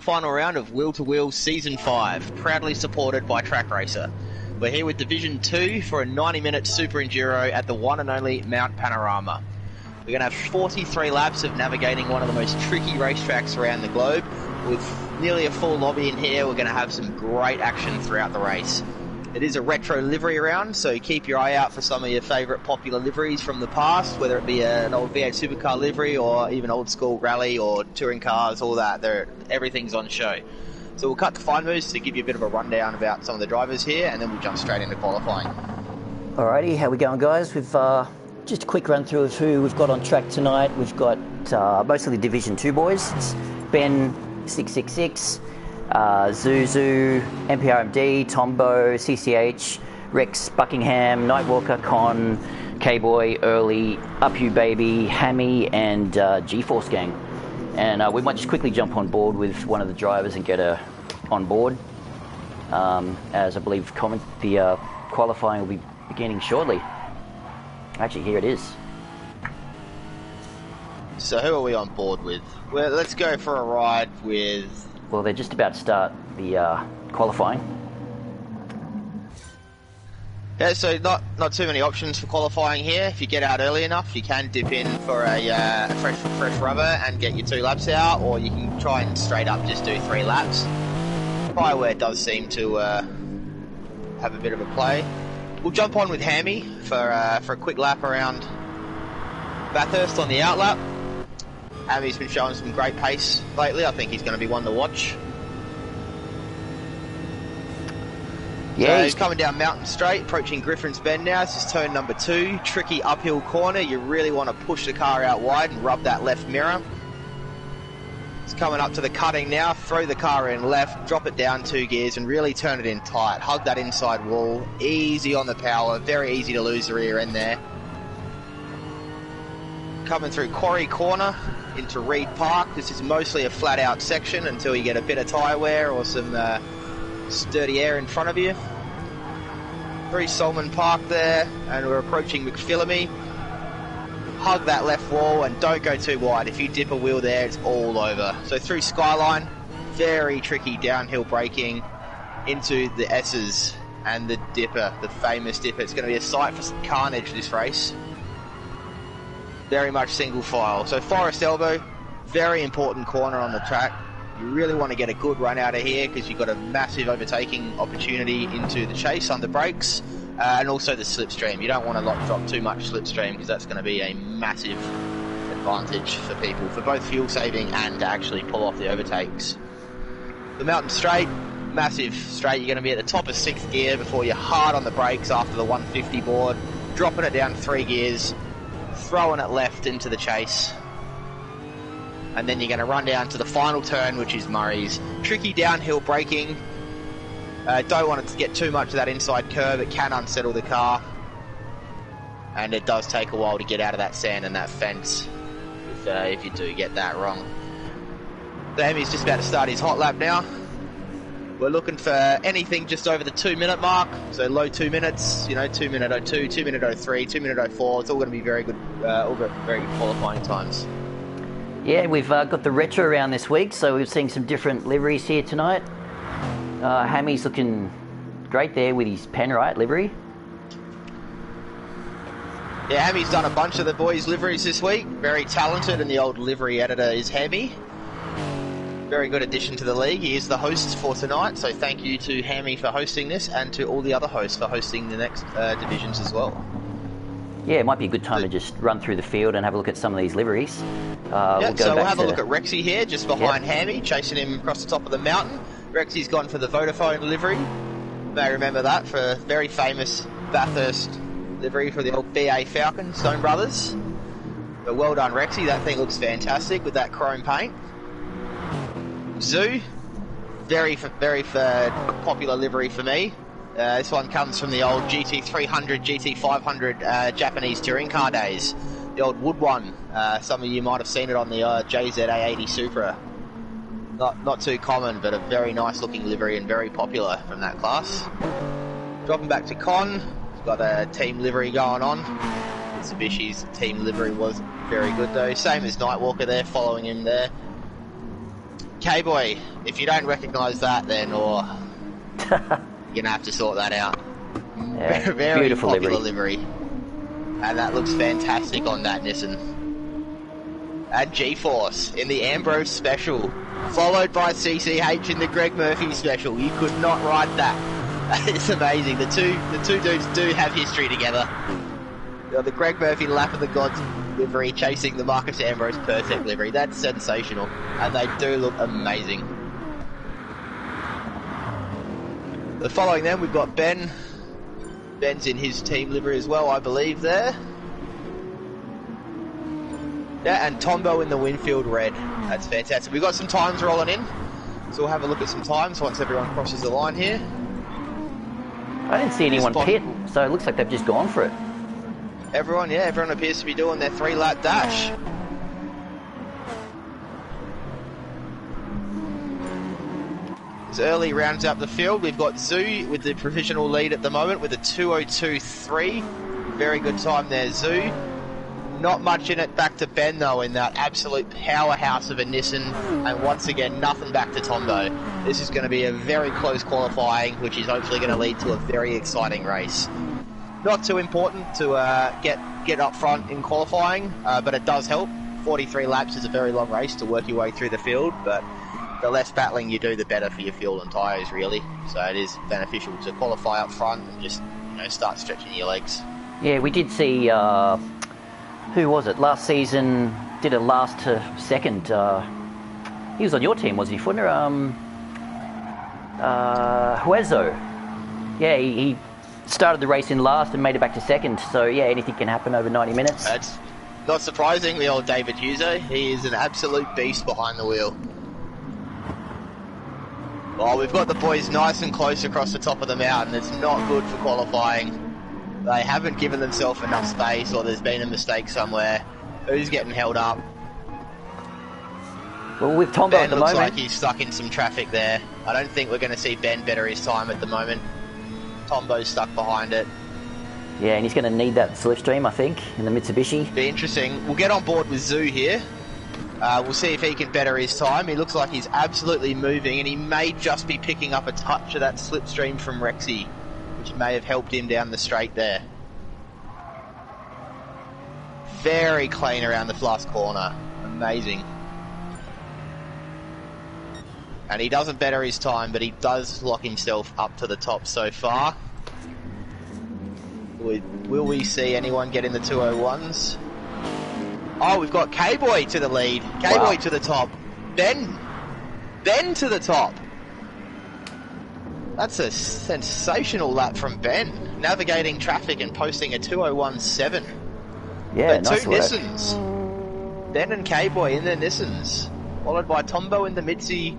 Final round of Wheel to Wheel Season 5, proudly supported by Track Racer. We're here with Division 2 for a 90-minute Super Enduro at the one and only Mount Panorama. We're going to have 43 laps of navigating one of the most tricky racetracks around the globe. With nearly a full lobby in here, we're going to have some great action throughout the race. It is a retro livery round, so keep your eye out for some of your favourite popular liveries from the past, whether it be an old V8 supercar livery or even old school rally or touring cars, all that. Everything's on show. So we'll cut to fine moves to give you a bit of a rundown about some of the drivers here, and then we'll jump straight into qualifying. Alrighty, how we going, guys? We've just a quick run through of who we've got on track tonight. We've got mostly the Division 2 boys. It's Ben 666. Zuzu, MPRMD, Tombo, CCH, Rex, Buckingham, Nightwalker, Con, K-Boy, Early, Up You Baby, Hammy, and G-Force Gang. And we might just quickly jump on board with one of the drivers and get her on board, as I believe the qualifying will be beginning shortly. Actually, here it is. So who are we on board with? Well, let's go for a ride with... Well, they're just about to start the qualifying. Yeah, so not too many options for qualifying here. If you get out early enough, you can dip in for a fresh rubber and get your 2 laps out, or you can try and straight up just do 3 laps. Fireware does seem to have a bit of a play. We'll jump on with Hammy for a quick lap around Bathurst on the outlap. Hammy's been showing some great pace lately. I think he's going to be one to watch. Yeah, so he's coming down Mountain Straight, approaching Griffin's Bend now. This is turn number 2. Tricky uphill corner. You really want to push the car out wide and rub that left mirror. It's coming up to the cutting now. Throw the car in left, drop it down 2 gears and really turn it in tight. Hug that inside wall. Easy on the power. Very easy to lose the rear end there. Coming through Quarry Corner into Reed Park. This is mostly a flat out section until you get a bit of tyre wear or some sturdy air in front of you. Through Solomon Park there, and we're approaching McPhillamy. Hug that left wall and don't go too wide. If you dip a wheel there, it's all over. So through Skyline, very tricky downhill braking into the S's and the dipper, the famous dipper. It's going to be a sight for some carnage this race. Very much single file. So Forest Elbow, very important corner on the track. You really want to get a good run out of here because you've got a massive overtaking opportunity into the chase under brakes, and also the slipstream. You don't want to drop too much slipstream because that's going to be a massive advantage for people, for both fuel saving and to actually pull off the overtakes. The Mountain Straight, massive straight. You're going to be at the top of 6th gear before you're hard on the brakes after the 150 board, dropping it down 3 gears, throwing it left into the chase, and then you're going to run down to the final turn, which is Murray's. Tricky downhill braking. Don't want it to get too much of that inside curve. It can unsettle the car, and it does take a while to get out of that sand and that fence if you do get that wrong. Sammy's just about to start his hot lap now. We're looking for anything just over the 2-minute mark, so low 2 minutes, 2 minute 02, 2 minute 03, 2 minute 04. It's all going to be very good, very good qualifying times. Yeah, we've got the retro round this week, so we're seeing some different liveries here tonight. Hammy's looking great there with his Penrite livery. Yeah, Hammy's done a bunch of the boys' liveries this week. Very talented, and the old livery editor is Hammy. Very good addition to the league. He is the host for tonight, so thank you to Hammy for hosting this and to all the other hosts for hosting the next divisions as well. Yeah, it might be a good time to just run through the field and have a look at some of these liveries. We'll have a look at Rexy here, just behind Hammy, chasing him across the top of the mountain. Rexy's gone for the Vodafone livery. You may remember that for a very famous Bathurst livery for the old BA Falcon, Stone Brothers. But well done, Rexy. That thing looks fantastic with that chrome paint. Zoo, very popular livery for me. This one comes from the old GT300, GT500 Japanese touring car days. The old wood one. Some of you might have seen it on the JZA80 Supra. Not too common, but a very nice looking livery and very popular from that class. Dropping back to Con, he's got a team livery going on. Mitsubishi's team livery was very good though. Same as Nightwalker there, following him there. K-Boy, if you don't recognise that then, or you're going to have to sort that out. Yeah, Very beautiful popular livery. And that looks fantastic on that Nissan. And G-Force in the Ambrose Special, followed by CCH in the Greg Murphy Special. You could not ride that. It's amazing. The two dudes do have history together. The Greg Murphy Lap of the Gods livery chasing the Marcus Ambrose Perfect livery. That's sensational. And they do look amazing. But following them, we've got Ben. Ben's in his team livery as well, I believe, there. Yeah, and Tombo in the Winfield Red. That's fantastic. We've got some times rolling in, so we'll have a look at some times once everyone crosses the line here. I didn't see anyone pit, so it looks like they've just gone for it. Everyone appears to be doing their 3-lap dash. As Early rounds up the field, we've got Zoo with the provisional lead at the moment with a 2:02.3. Very good time there, Zoo. Not much in it back to Ben though in that absolute powerhouse of a Nissan, and once again nothing back to Tombo. This is going to be a very close qualifying, which is hopefully going to lead to a very exciting race. Not too important to get up front in qualifying, but it does help. 43 laps is a very long race to work your way through the field, but the less battling you do, the better for your fuel and tyres, really. So it is beneficial to qualify up front and just start stretching your legs. Yeah, we did see, who was it? Last season, did a last to second. He was on your team, wasn't he, Footner? Huezo. Yeah, he started the race in last and made it back to second. So, yeah, anything can happen over 90 minutes. That's not surprising, the old DIV2W. He is an absolute beast behind the wheel. Well, we've got the boys nice and close across the top of the mountain. It's not good for qualifying. They haven't given themselves enough space, or there's been a mistake somewhere. Who's getting held up? Well, with Tombo Ben at the looks moment, like he's stuck in some traffic there. I don't think we're going to see Ben better his time at the moment. Tombo's stuck behind it. yeah, and he's going to need that slipstream, I think, in the Mitsubishi. Be interesting. We'll get on board with Zoo here. We'll see if he can better his time. He looks like he's absolutely moving, and he may just be picking up a touch of that slipstream from Rexy, which may have helped him down the straight there. Very clean around the last corner. Amazing. And he doesn't better his time, but he does lock himself up to the top so far. Will we see anyone get in the 201s? Oh, we've got K-Boy to the lead. K-Boy to the top. Ben to the top. That's a sensational lap from Ben. Navigating traffic and posting a 201.7. Yeah, but nice two work. Nissans. Ben and K-Boy in their Nissans. Followed by Tombo in the Mitzi,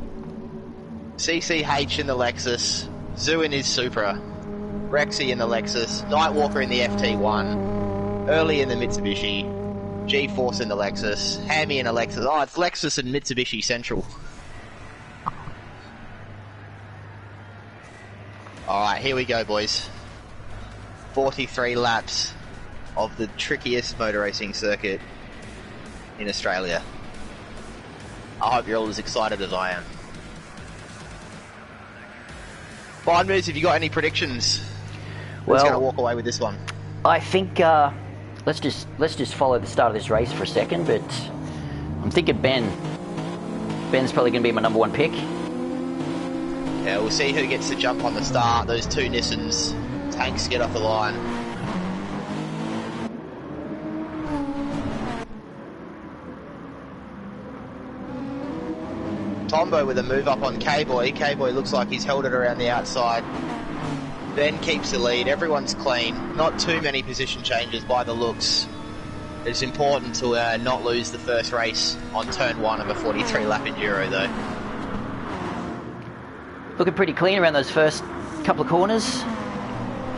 CCH in the Lexus, Zoo in his Supra, Rexy in the Lexus, Nightwalker in the FT1, Early in the Mitsubishi, G-Force in the Lexus, Hammy in a Lexus. Oh, it's Lexus and Mitsubishi Central. Alright, here we go, boys. 43 laps of the trickiest motor racing circuit in Australia. I hope you're all as excited as I am. Fine Moves, have you got any predictions? Who's going to walk away with this one? I think let's just follow the start of this race for a second, but I'm thinking Ben. Ben's probably going to be my number one pick. Yeah, we'll see who gets to jump on the start. Those two Nissans. Tanks get off the line. Tombo with a move up on K-Boy. K-Boy looks like he's held it around the outside. Ben keeps the lead. Everyone's clean. Not too many position changes by the looks. It's important to not lose the first race on turn 1 of a 43-lap Enduro, though. Looking pretty clean around those first couple of corners.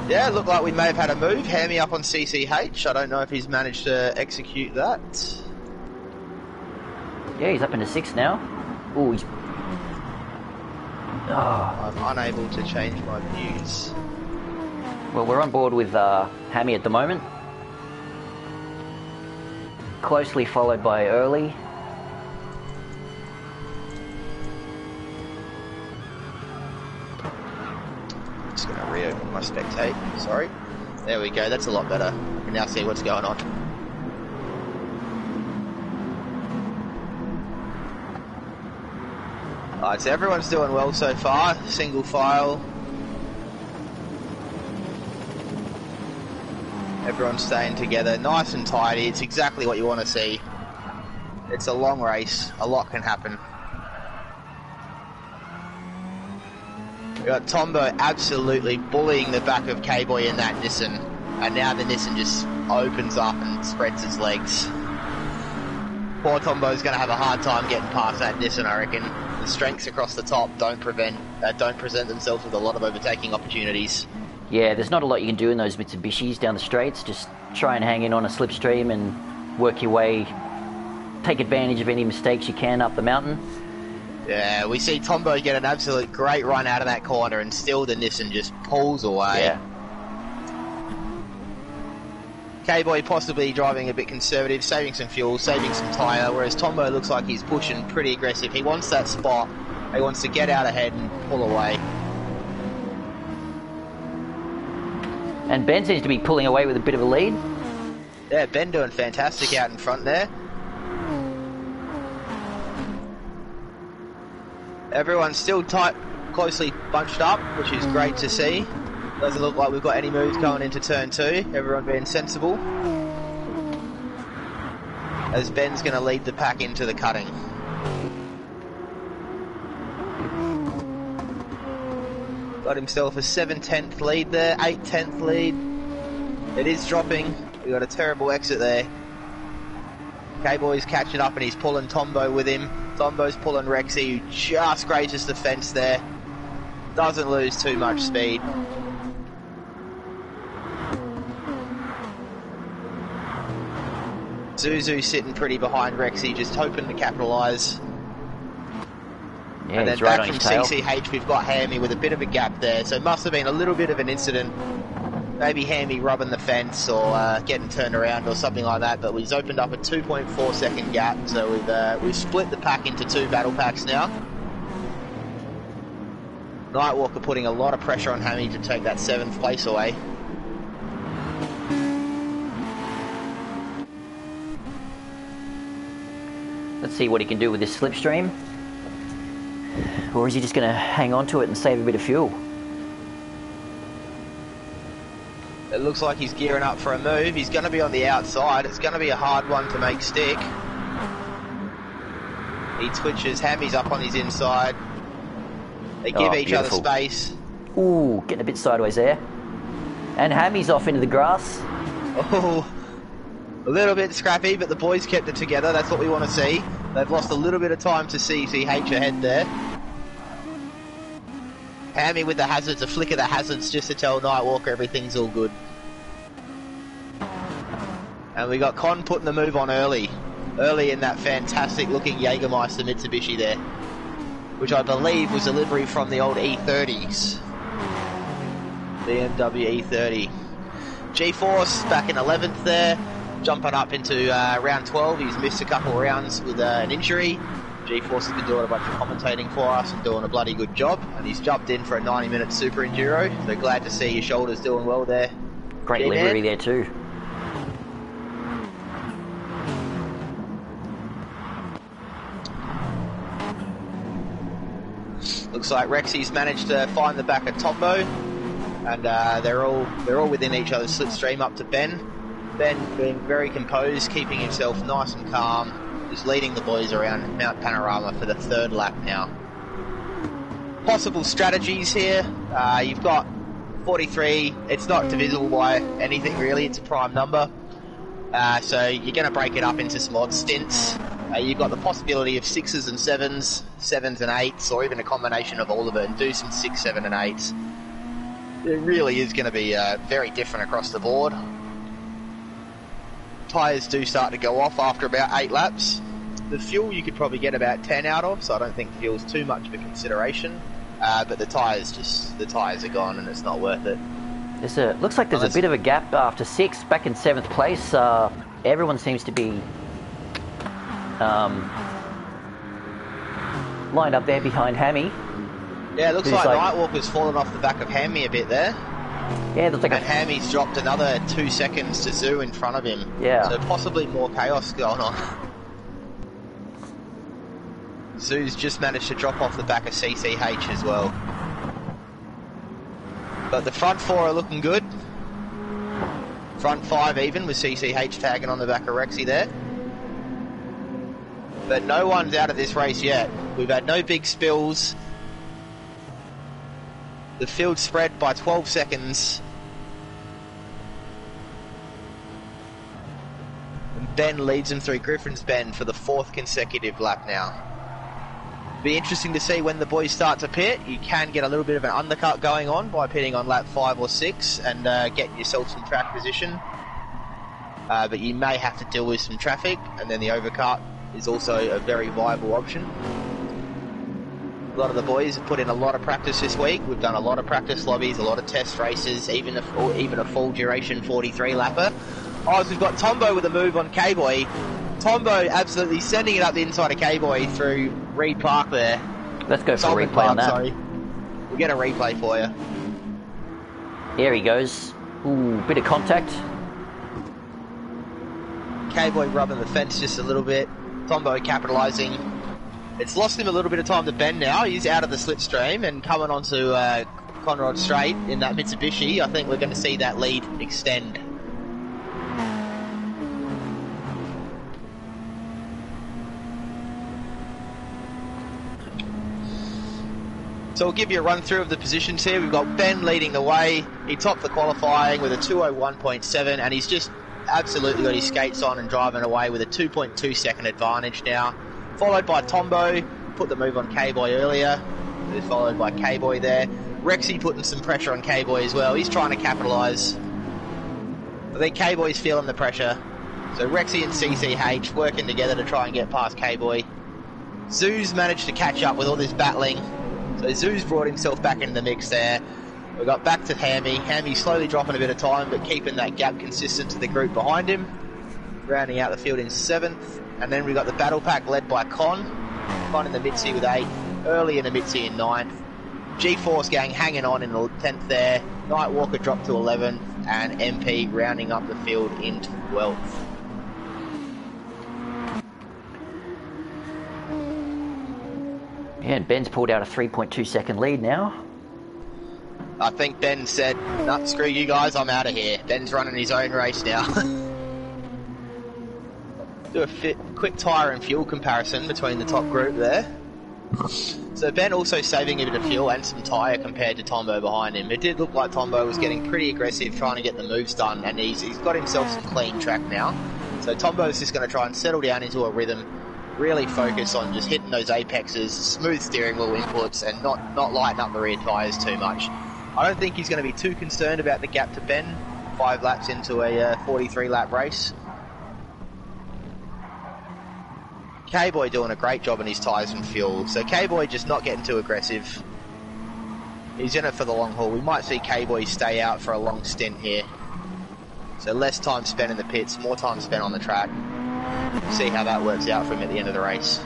Yeah, it looked like we may have had a move. Hammy up on CCH. I don't know if he's managed to execute that. Yeah, he's up into 6th now. Ooh, he's... Oh. I'm unable to change my views. Well, we're on board with Hammy at the moment. Closely followed by Early. Just going to reopen my spectate. Sorry. There we go. That's a lot better. I can now see what's going on. Alright, so everyone's doing well so far. Single file. Everyone's staying together. Nice and tidy. It's exactly what you want to see. It's a long race. A lot can happen. We got Tombo absolutely bullying the back of K-Boy in that Nissan. And now the Nissan just opens up and spreads its legs. Poor Tombo's going to have a hard time getting past that Nissan, I reckon. The strengths across the top don't present themselves with a lot of overtaking opportunities. Yeah, there's not a lot you can do in those Mitsubishis down the straights. Just try and hang in on a slipstream and work your way, take advantage of any mistakes you can up the mountain. Yeah, we see Tombo get an absolute great run out of that corner and still the Nissan just pulls away. Yeah. K-Boy possibly driving a bit conservative, saving some fuel, saving some tyre, whereas Tombo looks like he's pushing pretty aggressive. He wants that spot. He wants to get out ahead and pull away. And Ben seems to be pulling away with a bit of a lead. Yeah, Ben doing fantastic out in front there. Everyone's still tight, closely bunched up, which is great to see. Doesn't look like we've got any moves going into turn 2. Everyone being sensible. As Ben's going to lead the pack into the cutting. Got himself a 7/10 lead there, 8/10 lead. It is dropping. We got a terrible exit there. K-Boy's catching up and he's pulling Tombo with him. Tombo's pulling Rexy, who just grazes the fence there. Doesn't lose too much speed. Zuzu sitting pretty behind Rexy, just hoping to capitalise. Yeah, and then he's right back on from his tail. CCH, we've got Hammy with a bit of a gap there, so it must have been a little bit of an incident. Maybe Hammy rubbing the fence or getting turned around or something like that, but he's opened up a 2.4 second gap, so we've split the pack into 2 battle packs now. Nightwalker putting a lot of pressure on Hammy to take that 7th place away. Let's see what he can do with this slipstream. Or is he just going to hang on to it and save a bit of fuel? It looks like he's gearing up for a move. He's going to be on the outside. It's going to be a hard one to make stick. He twitches. Hammy's up on his inside. They give each other space. Ooh, getting a bit sideways there. And Hammy's off into the grass. Oh, a little bit scrappy, but the boys kept it together. That's what we want to see. They've lost a little bit of time to CCH ahead there. Hammy with the hazards, a flick of the hazards just to tell Nightwalker everything's all good. And we got Con putting the move on early in that fantastic looking Jägermeister Mitsubishi there, which I believe was a livery from the old E30s. BMW E30. G-Force back in 11th there, jumping up into round 12. He's missed a couple of rounds with an injury. G-Force has been doing a bunch of commentating for us and doing a bloody good job, and he's jumped in for a 90-minute Super Enduro, so glad to see your shoulders doing well there. Great livery there too. Looks like Rexy's managed to find the back of Tombo, and they're all within each other's slipstream up to Ben. Ben being very composed, keeping himself nice and calm. He's leading the boys around Mount Panorama for the 3rd lap now. Possible strategies here. You've got 43. It's not divisible by anything really. It's a prime number. So you're going to break it up into some odd stints. You've got the possibility of 6s and 7s, 7s and 8s, or even a combination of all of it and do some 6, 7 and 8s. It really is going to be very different across the board. Tyres do start to go off after about 8 laps. The fuel you could probably get about 10 out of, so I don't think fuel's too much of a consideration. But the tyres are gone and it's not worth it. Looks like there's a bit of a gap after 6, back in 7th place. Everyone seems to be lined up there behind Hammy. Yeah, it looks like Nightwalker's fallen off the back of Hammy a bit there. Yeah, it looks like and Hammy's dropped another 2 seconds to Zoo in front of him. Yeah. So possibly more chaos going on. Zoo's just managed to drop off the back of CCH as well. But the front 4 are looking good. Front 5 even with CCH tagging on the back of Rexy there. But no one's out of this race yet. We've had no big spills. The field spread by 12 seconds. And Ben leads them through Griffin's Bend for the 4th consecutive lap now. Be interesting to see when the boys start to pit. You can get a little bit of an undercut going on by pitting on lap 5 or 6 and get yourself some track position. But you may have to deal with some traffic, and then the overcut is also a very viable option. A lot of the boys have put in a lot of practice this week. We've done a lot of practice lobbies, a lot of test races, even a full duration 43 lapper. Oh, so we've got Tombo with a move on K-Boy. Tombo absolutely sending it up the inside of K-Boy through Reed Park there. Let's go for a replay Park, on that. Sorry. We'll get a replay for you. Here he goes. Ooh, bit of contact. K-Boy rubbing the fence just a little bit. Tombo capitalising. It's lost him a little bit of time to bend now. He's out of the slipstream and coming onto Conrod Straight in that Mitsubishi. I think we're going to see that lead extend. So we'll give you a run through of the positions here. We've got Ben leading the way. He topped the qualifying with a 2:01.7 and he's just absolutely got his skates on and driving away with a 2.2 second advantage now. Followed by Tombo, put the move on K-Boy earlier. Followed by K-Boy there. Rexy putting some pressure on K-Boy as well. He's trying to capitalise. I think K-Boy's feeling the pressure. So Rexy and CCH working together to try and get past K-Boy. Zoo's managed to catch up with all this battling. So Zoo's brought himself back into the mix there. We got back to Hammy. Hammy slowly dropping a bit of time, but keeping that gap consistent to the group behind him. Rounding out the field in 7th. And then we got the battle pack led by Con. Con in the Mitzi with 8. Early in the Mitzi in 9th. G-Force gang hanging on in the 10th there. Nightwalker dropped to 11th. And MP rounding up the field in 12th. Yeah, and Ben's pulled out a 3.2 second lead now. I think Ben said, nah, screw you guys, I'm out of here. Ben's running his own race now. Do a quick tyre and fuel comparison between the top group there. So Ben also saving a bit of fuel and some tyre compared to Tombo behind him. It did look like Tombo was getting pretty aggressive trying to get the moves done, and he's got himself some clean track now. So Tombo's just going to try and settle down into a rhythm, really focus on just hitting those apexes, smooth steering wheel inputs, and not lighten up the rear tyres too much. I don't think he's going to be too concerned about the gap to Ben 5 laps into a 43 lap race. K-Boy doing a great job on his tyres and fuel. So K-Boy just not getting too aggressive. He's in it for the long haul. We might see K-Boy stay out for a long stint here. So less time spent in the pits, more time spent on the track. See how that works out for him at the end of the race.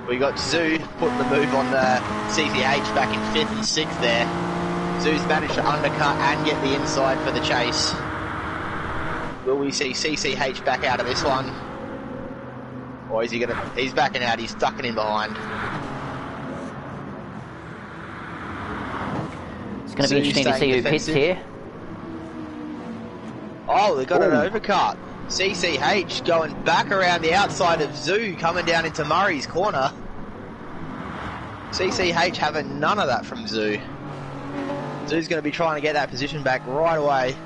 We got Zoo putting the move on CCH back in 5th and 6th there. Zoo's managed to undercut and get the inside for the chase. Will we see CCH back out of this one? Or is he gonna... He's backing out, he's ducking in behind. It's going to be interesting to see who pits here. Oh, they've got an overcut. CCH going back around the outside of Zoo, coming down into Murray's corner. CCH having none of that from Zoo. Zoo's going to be trying to get that position back right away.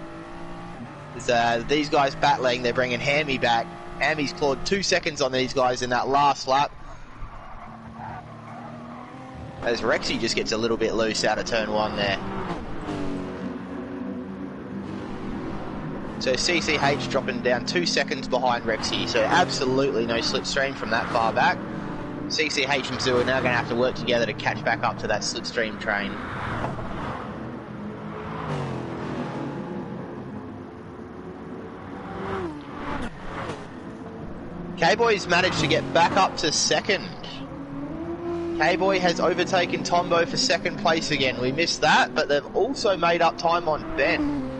These guys battling, they're bringing Hammy back. Hammy's clawed 2 seconds on these guys in that last lap. As Rexy just gets a little bit loose out of turn 1 there. So CCH dropping down 2 seconds behind Rexy, so absolutely no slipstream from that far back. CCH and Zoo are now going to have to work together to catch back up to that slipstream train. K-Boy's managed to get back up to 2nd. K-Boy has overtaken Tombo for second place again. We missed that, but they've also made up time on Ben.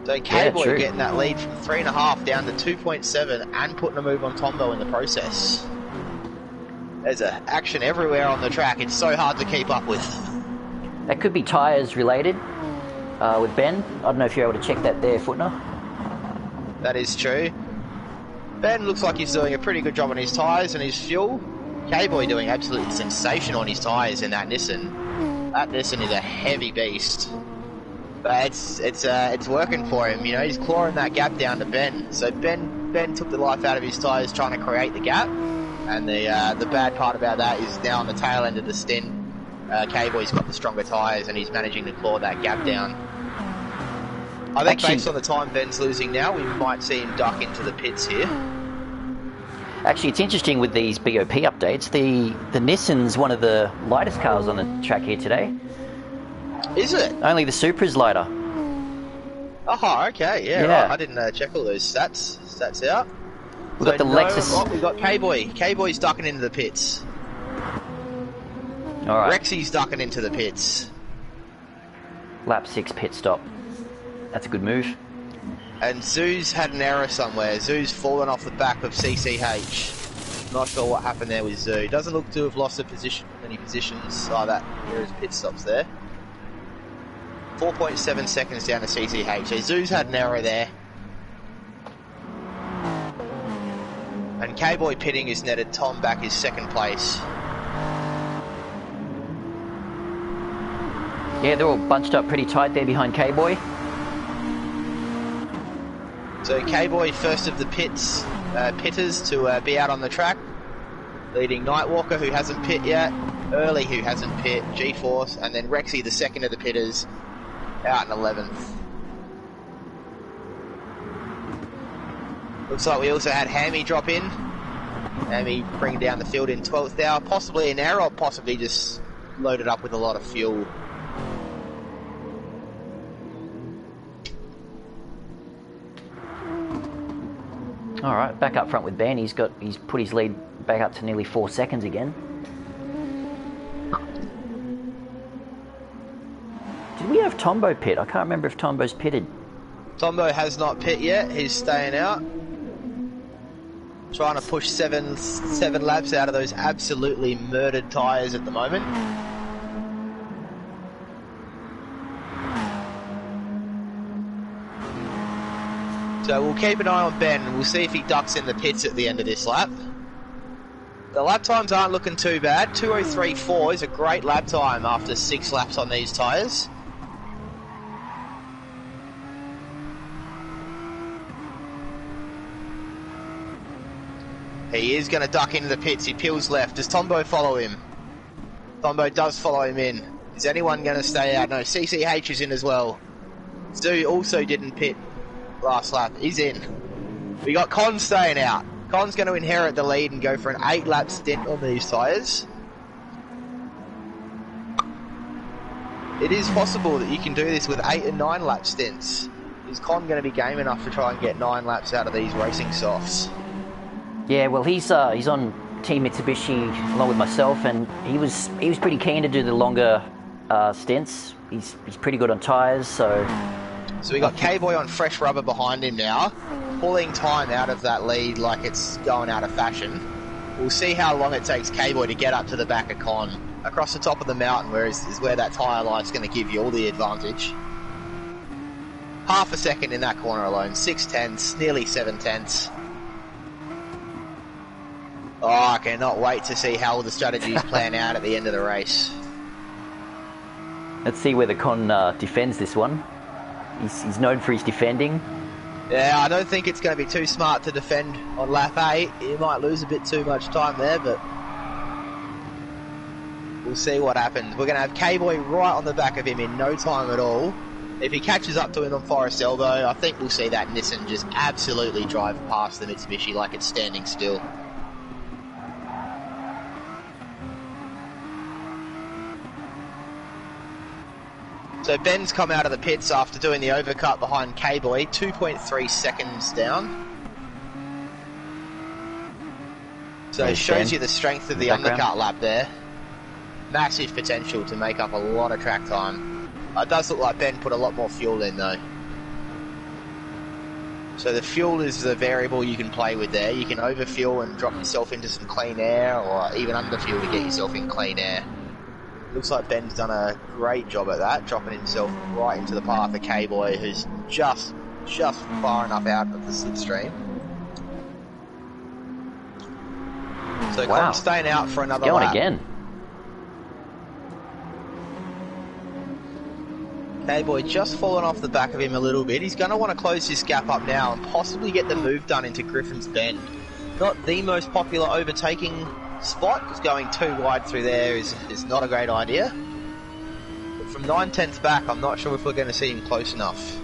So K-Boy getting that lead from 3.5 down to 2.7 and putting a move on Tombo in the process. There's action everywhere on the track. It's so hard to keep up with. That could be tyres related with Ben. I don't know if you're able to check that there, Footner. That is true. Ben looks like he's doing a pretty good job on his tyres and his fuel. K-Boy doing absolutely sensational on his tyres in that Nissan. That Nissan is a heavy beast. But it's working for him, you know, he's clawing that gap down to Ben. So Ben took the life out of his tyres trying to create the gap. And the bad part about that is now on the tail end of the stint, K-Boy's got the stronger tyres and he's managing to claw that gap down. I think based on the time Ben's losing now, we might see him duck into the pits here. Actually, it's interesting with these BOP updates. The Nissan's one of the lightest cars on the track here today. Is it? Only the Supra's lighter. Oh, okay, yeah. Right. I didn't check all those stats out. We've got the Lexus. Oh, we've got K-Boy. K-Boy's ducking into the pits. All right. Rexy's ducking into the pits. Lap 6 pit stop. That's a good move. And Zoo's had an error somewhere. Zoo's fallen off the back of CCH. Not sure what happened there with Zoo. Doesn't look to have lost any positions. Oh, that there is pit stops there. 4.7 seconds down to CCH. So Zoo's had an error there. And K-Boy pitting has netted Tom back his second place. Yeah, they're all bunched up pretty tight there behind K-Boy. So K-Boy first of the pitters to be out on the track, leading Nightwalker who hasn't pit yet, Early who hasn't pit, G-Force, and then Rexy the second of the pitters out in 11th. Looks like we also had Hammy drop in. Hammy bring down the field in 12th hour, possibly an error or possibly just loaded up with a lot of fuel. All right, back up front with Ben. He's put his lead back up to nearly 4 seconds again. Did we have Tombo pit? I can't remember if Tombo's pitted. Tombo has not pit yet. He's staying out. Trying to push seven laps out of those absolutely murdered tyres at the moment. So we'll keep an eye on Ben and we'll see if he ducks in the pits at the end of this lap. The lap times aren't looking too bad. 2:03.4 is a great lap time after 6 laps on these tyres. He is going to duck into the pits. He peels left. Does Tombo follow him? Tombo does follow him in. Is anyone going to stay out? No, CCH is in as well. Stu also didn't pit last lap. He's in. We got Con staying out. Con's going to inherit the lead and go for an 8-lap stint on these tyres. It is possible that you can do this with 8 and 9 lap stints. Is Con going to be game enough to try and get 9 laps out of these racing softs? Yeah, well, he's on Team Mitsubishi along with myself, and he was pretty keen to do the longer stints. He's pretty good on tyres, so we got K-Boy on fresh rubber behind him now, pulling time out of that lead like it's going out of fashion. We'll see how long it takes K-Boy to get up to the back of Con. Across the top of the mountain is where that tyre life's going to give you all the advantage. Half a second in that corner alone, 6/10, nearly 7/10. Oh, I cannot wait to see how all the strategies plan out at the end of the race. Let's see whether Con defends this one. He's known for his defending. Yeah, I don't think it's going to be too smart to defend on lap 8. He might lose a bit too much time there, but we'll see what happens. We're going to have K-Boy right on the back of him in no time at all. If he catches up to him on Forest Elbow, I think we'll see that Nissan just absolutely drive past the Mitsubishi like it's standing still. So Ben's come out of the pits after doing the overcut behind K-Boy, 2.3 seconds down. So it shows you the strength of the background. undercut lap there. Massive potential to make up a lot of track time. It does look like Ben put a lot more fuel in though. So the fuel is the variable you can play with there. You can overfuel and drop yourself into some clean air, or even underfuel to get yourself in clean air. Looks like Ben's done a great job at that, dropping himself right into the path of K-Boy, who's just far enough out of the slipstream. So Con's staying out for another Going lap. again. K-Boy just fallen off the back of him a little bit. He's going to want to close this gap up now and possibly get the move done into Griffin's Bend. Not the most popular overtaking spot, because going too wide through there is not a great idea. But from 9/10 back, I'm not sure if we're going to see him close enough.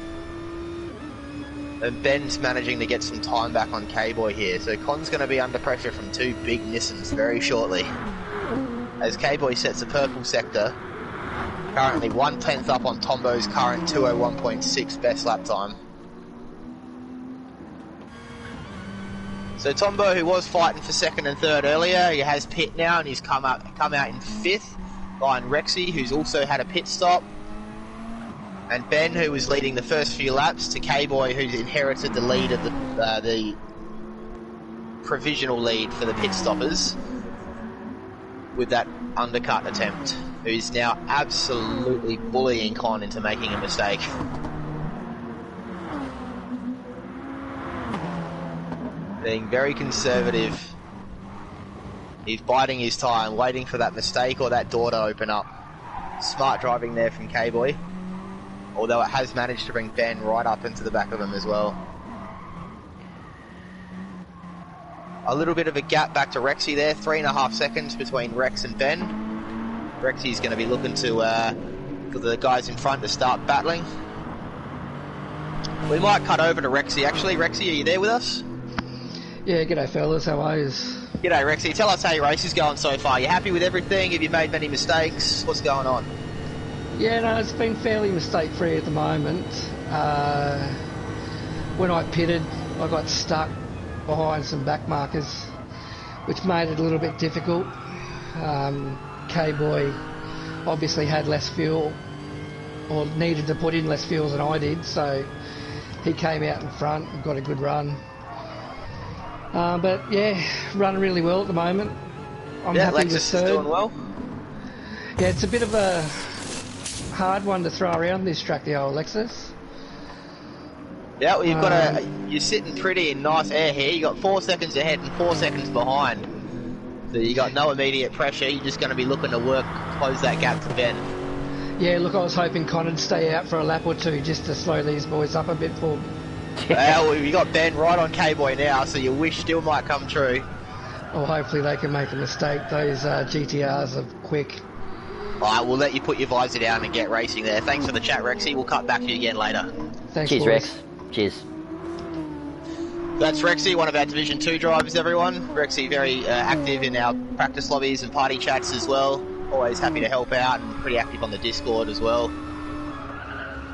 And Ben's managing to get some time back on K-Boy here, so Con's going to be under pressure from two big Nissans very shortly. As K-Boy sets the purple sector, currently 1/10 up on Tombo's current 2:01.6 best lap time. So Tombo, who was fighting for second and third earlier, he has pit now and he's come out in fifth behind Rexy, who's also had a pit stop. And Ben, who was leading the first few laps, to K-Boy, who's inherited the lead of the provisional lead for the pit stoppers with that undercut attempt, who's now absolutely bullying Con into making a mistake. Being very conservative. He's biding his time, waiting for that mistake or that door to open up. Smart driving there from K-Boy. Although it has managed to bring Ben right up into the back of him as well. A little bit of a gap back to Rexy there, 3.5 seconds between Rex and Ben. Rexy's going to be looking to for the guys in front to start battling. We might cut over to Rexy actually. Rexy, are you there with us? Yeah, g'day fellas, how are you? G'day Rexy, tell us how your race is going so far. You happy with everything? Have you made many mistakes? What's going on? Yeah, no, it's been fairly mistake-free at the moment. When I pitted, I got stuck behind some back markers, which made it a little bit difficult. K-Boy obviously had less fuel, or needed to put in less fuel than I did, so he came out in front and got a good run. But yeah, running really well at the moment. I'm happy with Lexus third. is doing well. Yeah, it's a bit of a hard one to throw around this track, the old Lexus. Yeah, well, you've got you're sitting pretty in nice air here. You got 4 seconds ahead and 4 seconds behind. So you got no immediate pressure. You're just going to be looking to close that gap to Ben. Yeah, look, I was hoping Con would stay out for a lap or two just to slow these boys up a bit for. Well, you got Ben right on K-Boy now, so your wish still might come true. Well, hopefully they can make a mistake. Those GTRs are quick. Alright, we'll let you put your visor down and get racing there. Thanks for the chat, Rexy. We'll cut back to you again later. Thanks, Cheers, boys. Rex. Cheers. That's Rexy, one of our Division 2 drivers, everyone. Rexy very active in our practice lobbies and party chats as well. Always happy to help out and pretty active on the Discord as well.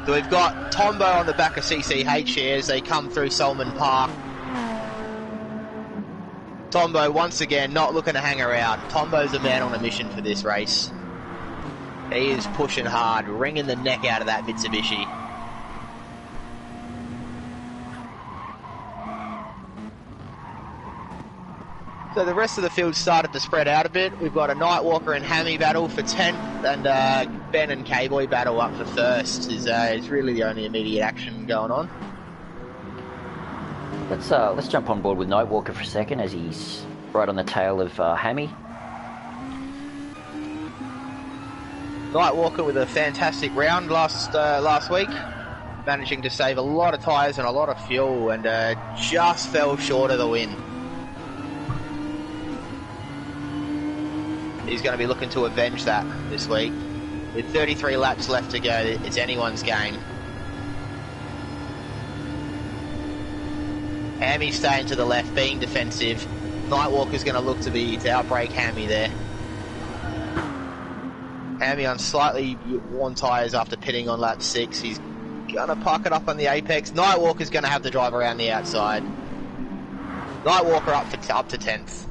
So we've got Tombo on the back of CCH here as they come through Solomon Park. Tombo, once again, not looking to hang around. Tombo's a man on a mission for this race. He is pushing hard, wringing the neck out of that Mitsubishi. So the rest of the field started to spread out a bit. We've got a Nightwalker and Hammy battle for 10th, and Ben and K-Boy battle up for first. Is really the only immediate action going on. Let's jump on board with Nightwalker for a second, as he's right on the tail of Hammy. Nightwalker with a fantastic round last week, managing to save a lot of tyres and a lot of fuel, and just fell short of the win. He's going to be looking to avenge that this week. With 33 laps left to go, it's anyone's game. Hammy staying to the left, being defensive. Nightwalker's going to look to outbrake Hammy there. Hammy on slightly worn tyres after pitting on lap 6. He's going to park it up on the apex. Nightwalker's going to have the drive around the outside. Nightwalker up to 10th.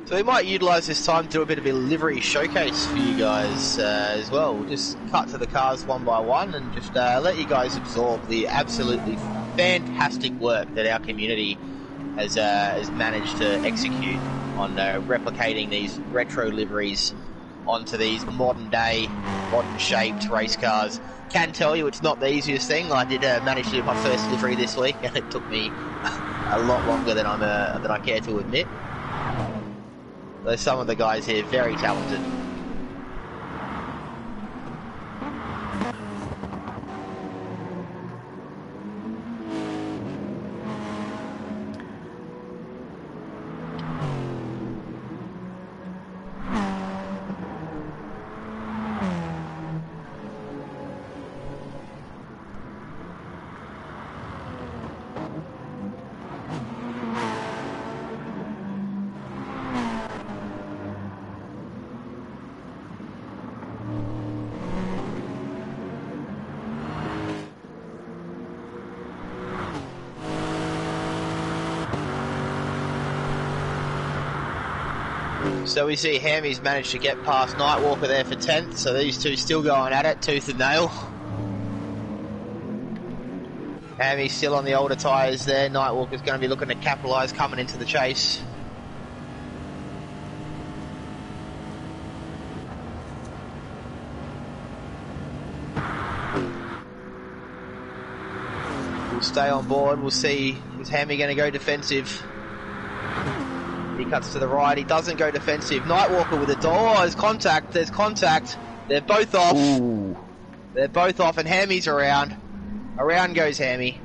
So we might utilise this time to do a bit of a livery showcase for you guys as well. We'll just cut to the cars one by one and just let you guys absorb the absolutely fantastic work that our community has managed to execute on replicating these retro liveries onto these modern day, modern shaped race cars. Can tell you it's not the easiest thing. I did manage to do my first livery this week and it took me a lot longer than I care to admit. There's some of the guys here very talented. So we see Hammy's managed to get past Nightwalker there for 10th, so these two still going at it, tooth and nail. Hammy's still on the older tyres there, Nightwalker's going to be looking to capitalise coming into the chase. We'll stay on board, we'll see, is Hammy going to go defensive? He cuts to the right, he doesn't go defensive. Nightwalker with a door, there's contact, They're both off. Ooh. They're both off and Hammy's around. Around goes Hammy.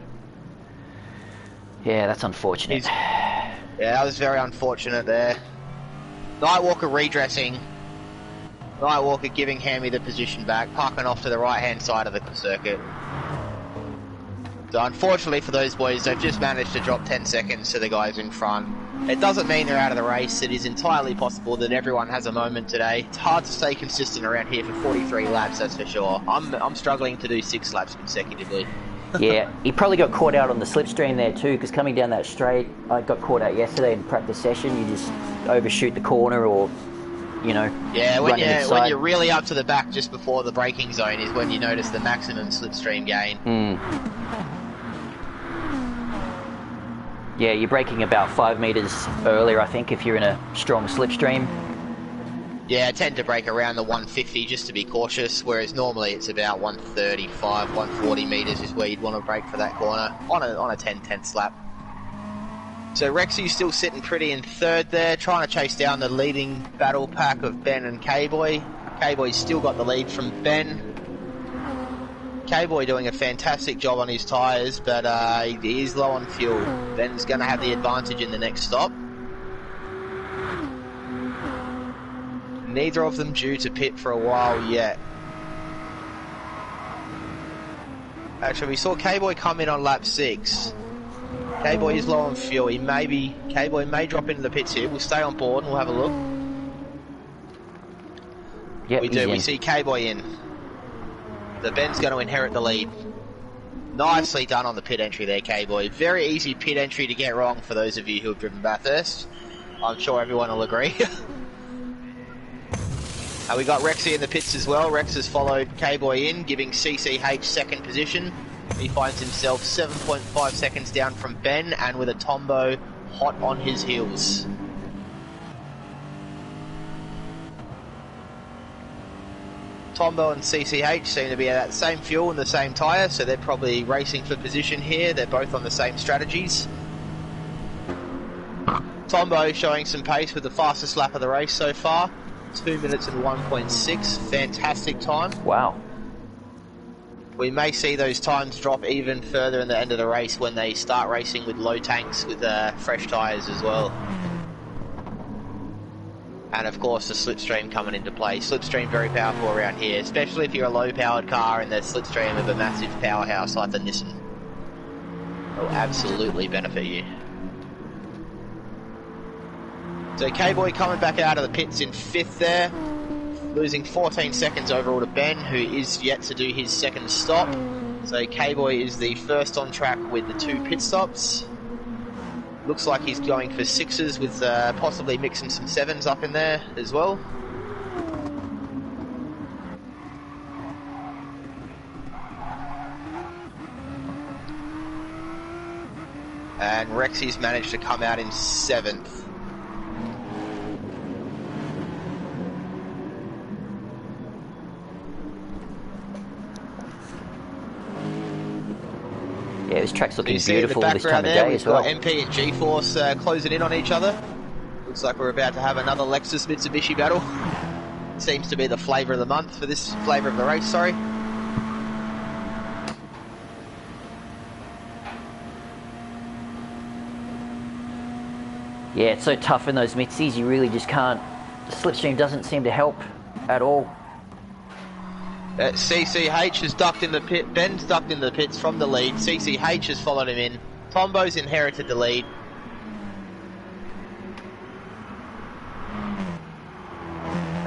Yeah, that's unfortunate. Yeah, that was very unfortunate there. Nightwalker redressing. Nightwalker giving Hammy the position back, parking off to the right hand side of the circuit. So unfortunately for those boys, they've just managed to drop 10 seconds to the guys in front. It doesn't mean they're out of the race. It is entirely possible that everyone has a moment today. It's hard to stay consistent around here for 43 laps, that's for sure. I'm struggling to do 6 laps consecutively. Yeah, he probably got caught out on the slipstream there too, because coming down that straight, I got caught out yesterday in practice session. You just overshoot the corner or, you know, yeah, when you're really up to the back just before the braking zone is when you notice the maximum slipstream gain. Yeah, you're braking about 5 meters earlier, I think, if you're in a strong slipstream. Yeah, I tend to brake around the 150 just to be cautious, whereas normally it's about 135, 140 meters is where you'd want to brake for that corner on a 10/10 lap. So Rexy's still sitting pretty in third there, trying to chase down the leading battle pack of Ben and K-Boy. K-Boy's still got the lead from Ben. K-Boy doing a fantastic job on his tyres, but he is low on fuel. Ben's going to have the advantage in the next stop. Neither of them due to pit for a while yet. Actually, we saw K-Boy come in on lap 6. K-Boy is low on fuel. K-Boy may drop into the pits here. We'll stay on board and we'll have a look. Yep, we do. We see K-Boy in. The Ben's going to inherit the lead. Nicely done on the pit entry there, K-Boy. Very easy pit entry to get wrong for those of you who have driven Bathurst. I'm sure everyone will agree. We got Rexy in the pits as well. Rex has followed K-Boy in, giving CCH second position. He finds himself 7.5 seconds down from Ben, and with a Tombo hot on his heels. Tombo and CCH seem to be at that same fuel and the same tyre, so they're probably racing for position here. They're both on the same strategies. Tombo showing some pace with the fastest lap of the race so far. 2 minutes and 1.6, fantastic time. Wow. We may see those times drop even further in the end of the race when they start racing with low tanks with fresh tyres as well. And of course the slipstream coming into play. Slipstream very powerful around here, especially if you're a low powered car and the slipstream of a massive powerhouse like the Nissan. It will absolutely benefit you. So K-Boy coming back out of the pits in 5th there, losing 14 seconds overall to Ben, who is yet to do his second stop. So K-Boy is the first on track with the 2 pit stops. Looks like he's going for 6s with possibly mixing some 7s up in there as well. And Rexy's managed to come out in 7th. Yeah, this track's looking So you beautiful see in the this time background of there, day we've as well. got MP and G-Force closing in on each other. Looks like we're about to have another Lexus Mitsubishi battle. Seems to be the flavour of the month for this flavour of the race, sorry. Yeah, it's so tough in those Mitzies, you really just can't... The slipstream doesn't seem to help at all. CCH has ducked in the pit. Ben's ducked in the pits from the lead. CCH has followed him in. Tombo's inherited the lead.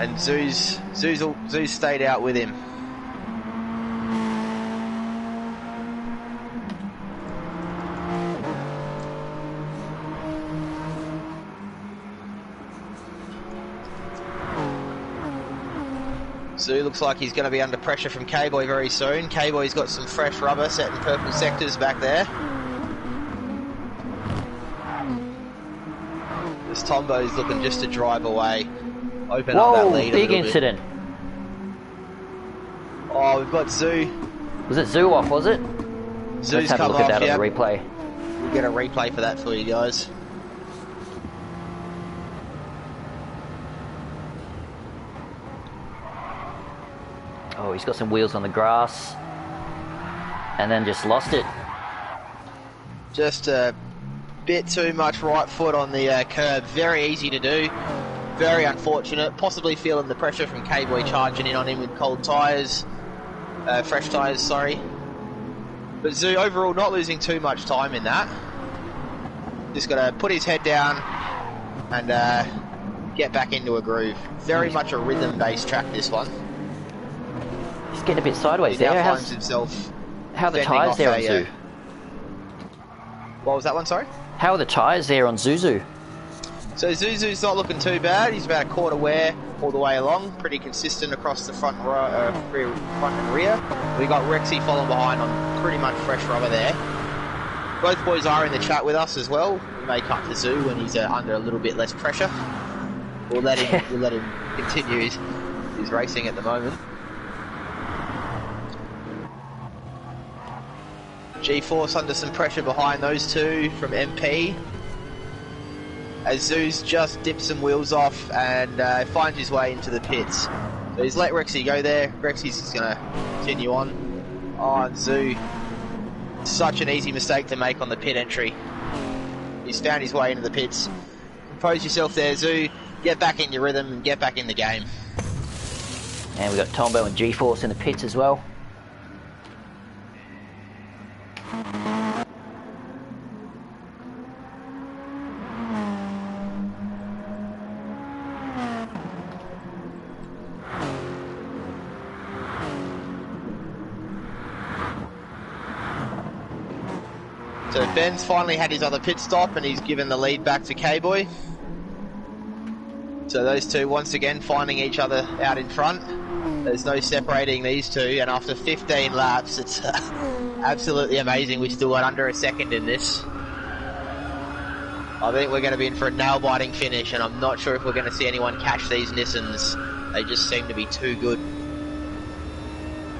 And Zoo's stayed out with him. Zoo looks like he's going to be under pressure from K-Boy very soon. K-Boy's got some fresh rubber set in purple sectors back there. This Tombo's looking just to drive away. Open up that lead a big little incident. bit. Oh, we've got Zoo. Was it Zoo off, was it? Zoo's Let's have a come look off, at that yep. on the replay. We'll get a replay for that for you guys. Oh, he's got some wheels on the grass. And then just lost it. Just a bit too much right foot on the curb. Very easy to do. Very unfortunate. Possibly feeling the pressure from K-Boy charging in on him with cold tyres. Fresh tyres, sorry. But Zoo overall not losing too much time in that. Just got to put his head down and get back into a groove. Very much a rhythm-based track, this one. He's getting a bit sideways He now there. finds himself How are the fending tyres off there on a, Zoo? What was that one, sorry? How are the tyres there on Zuzu? So Zuzu's not looking too bad. He's about a quarter wear all the way along. Pretty consistent across the front and rear. We got Rexy following behind on pretty much fresh rubber there. Both boys are in the chat with us as well. We may cut to Zoo when he's under a little bit less pressure. We'll let him continue his racing at the moment. G-Force under some pressure behind those two from MP. As Zoo's just dipped some wheels off and finds his way into the pits. So he's let Rexy go there. Rexy's just going to continue on. Oh, and Zoo, such an easy mistake to make on the pit entry. He's found his way into the pits. Compose yourself there, Zoo. Get back in your rhythm and get back in the game. And we've got Tombo and G-Force in the pits as well. So Ben's finally had his other pit stop and he's given the lead back to K-Boy. So those two once again finding each other out in front. There's no separating these two, and after 15 laps it's absolutely amazing we still got under a second in this. I think we're going to be in for a nail-biting finish, and I'm not sure if we're going to see anyone catch these Nissans. They just seem to be too good.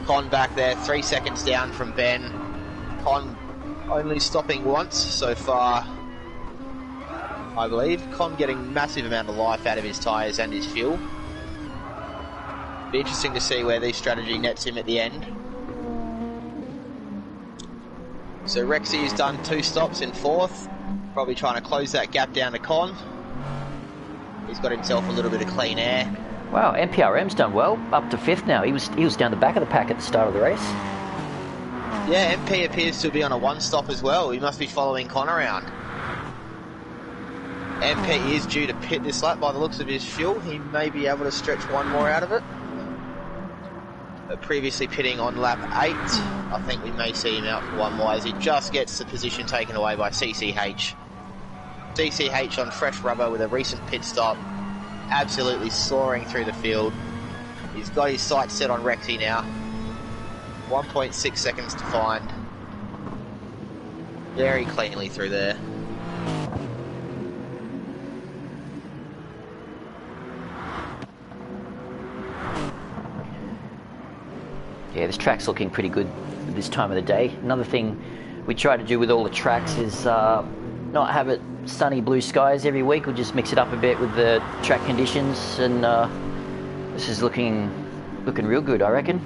Con back there, 3 seconds down from Ben. Con only stopping once so far, I believe. Con getting massive amount of life out of his tyres and his fuel. Be interesting to see where this strategy nets him at the end. So Rexy has done 2 stops in 4th, probably trying to close that gap down to Con. He's got himself a little bit of clean air. Wow, MPRM's done well, up to 5th now. He was down the back of the pack at the start of the race. Yeah, MP appears to be on a 1 stop as well. He must be following Con around. MP is due to pit this lap by the looks of his fuel. He may be able to stretch one more out of it. Previously pitting on lap 8. I think we may see him out for one more as he just gets the position taken away by CCH. CCH on fresh rubber with a recent pit stop, absolutely soaring through the field. He's got his sights set on Rexy now. 1.6 seconds to find. Very cleanly through there. Yeah, this track's looking pretty good at this time of the day. Another thing we try to do with all the tracks is not have it sunny blue skies every week. We'll just mix it up a bit with the track conditions, and this is looking real good, I reckon.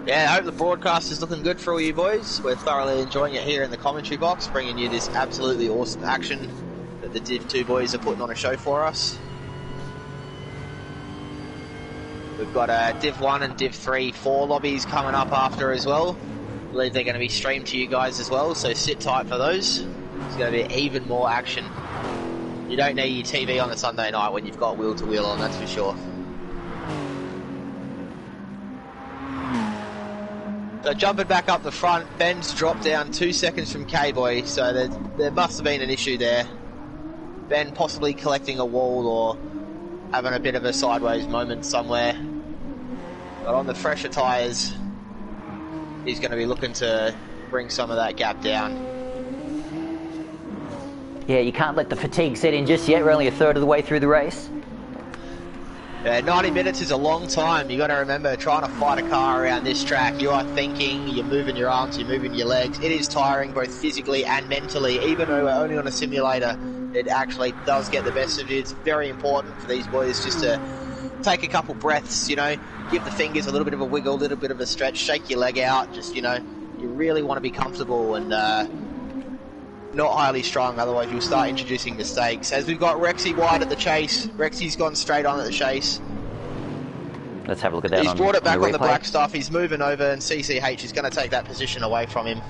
Yeah, I hope the broadcast is looking good for all you boys. We're thoroughly enjoying it here in the commentary box, bringing you this absolutely awesome action that the DIV2 boys are putting on a show for us. We've got DIV1 and DIV3 4 lobbies coming up after as well. I believe they're going to be streamed to you guys as well, so sit tight for those. There's going to be even more action. You don't need your TV on a Sunday night when you've got wheel-to-wheel on, that's for sure. So jumping back up the front, Ben's dropped down 2 seconds from K-Boy, so there must have been an issue there. Ben possibly collecting a wall or having a bit of a sideways moment somewhere. But on the fresher tyres, he's going to be looking to bring some of that gap down. Yeah, you can't let the fatigue set in just yet. We're only a third of the way through the race. Yeah, 90 minutes is a long time. You got to remember, trying to fight a car around this track, you are thinking, you're moving your arms, you're moving your legs. It is tiring both physically and mentally. Even though we're only on a simulator, it actually does get the best of you. It's very important for these boys just to take a couple breaths, you know, give the fingers a little bit of a wiggle, a little bit of a stretch, shake your leg out, just, you know, you really want to be comfortable and not highly strung, otherwise you'll start introducing mistakes. As we've got Rexy wide at the chase, Rexy's gone straight on at the chase. Let's have a look at that. He's brought it back on the replay. black stuff, he's moving over, and CCH is going to take that position away from him.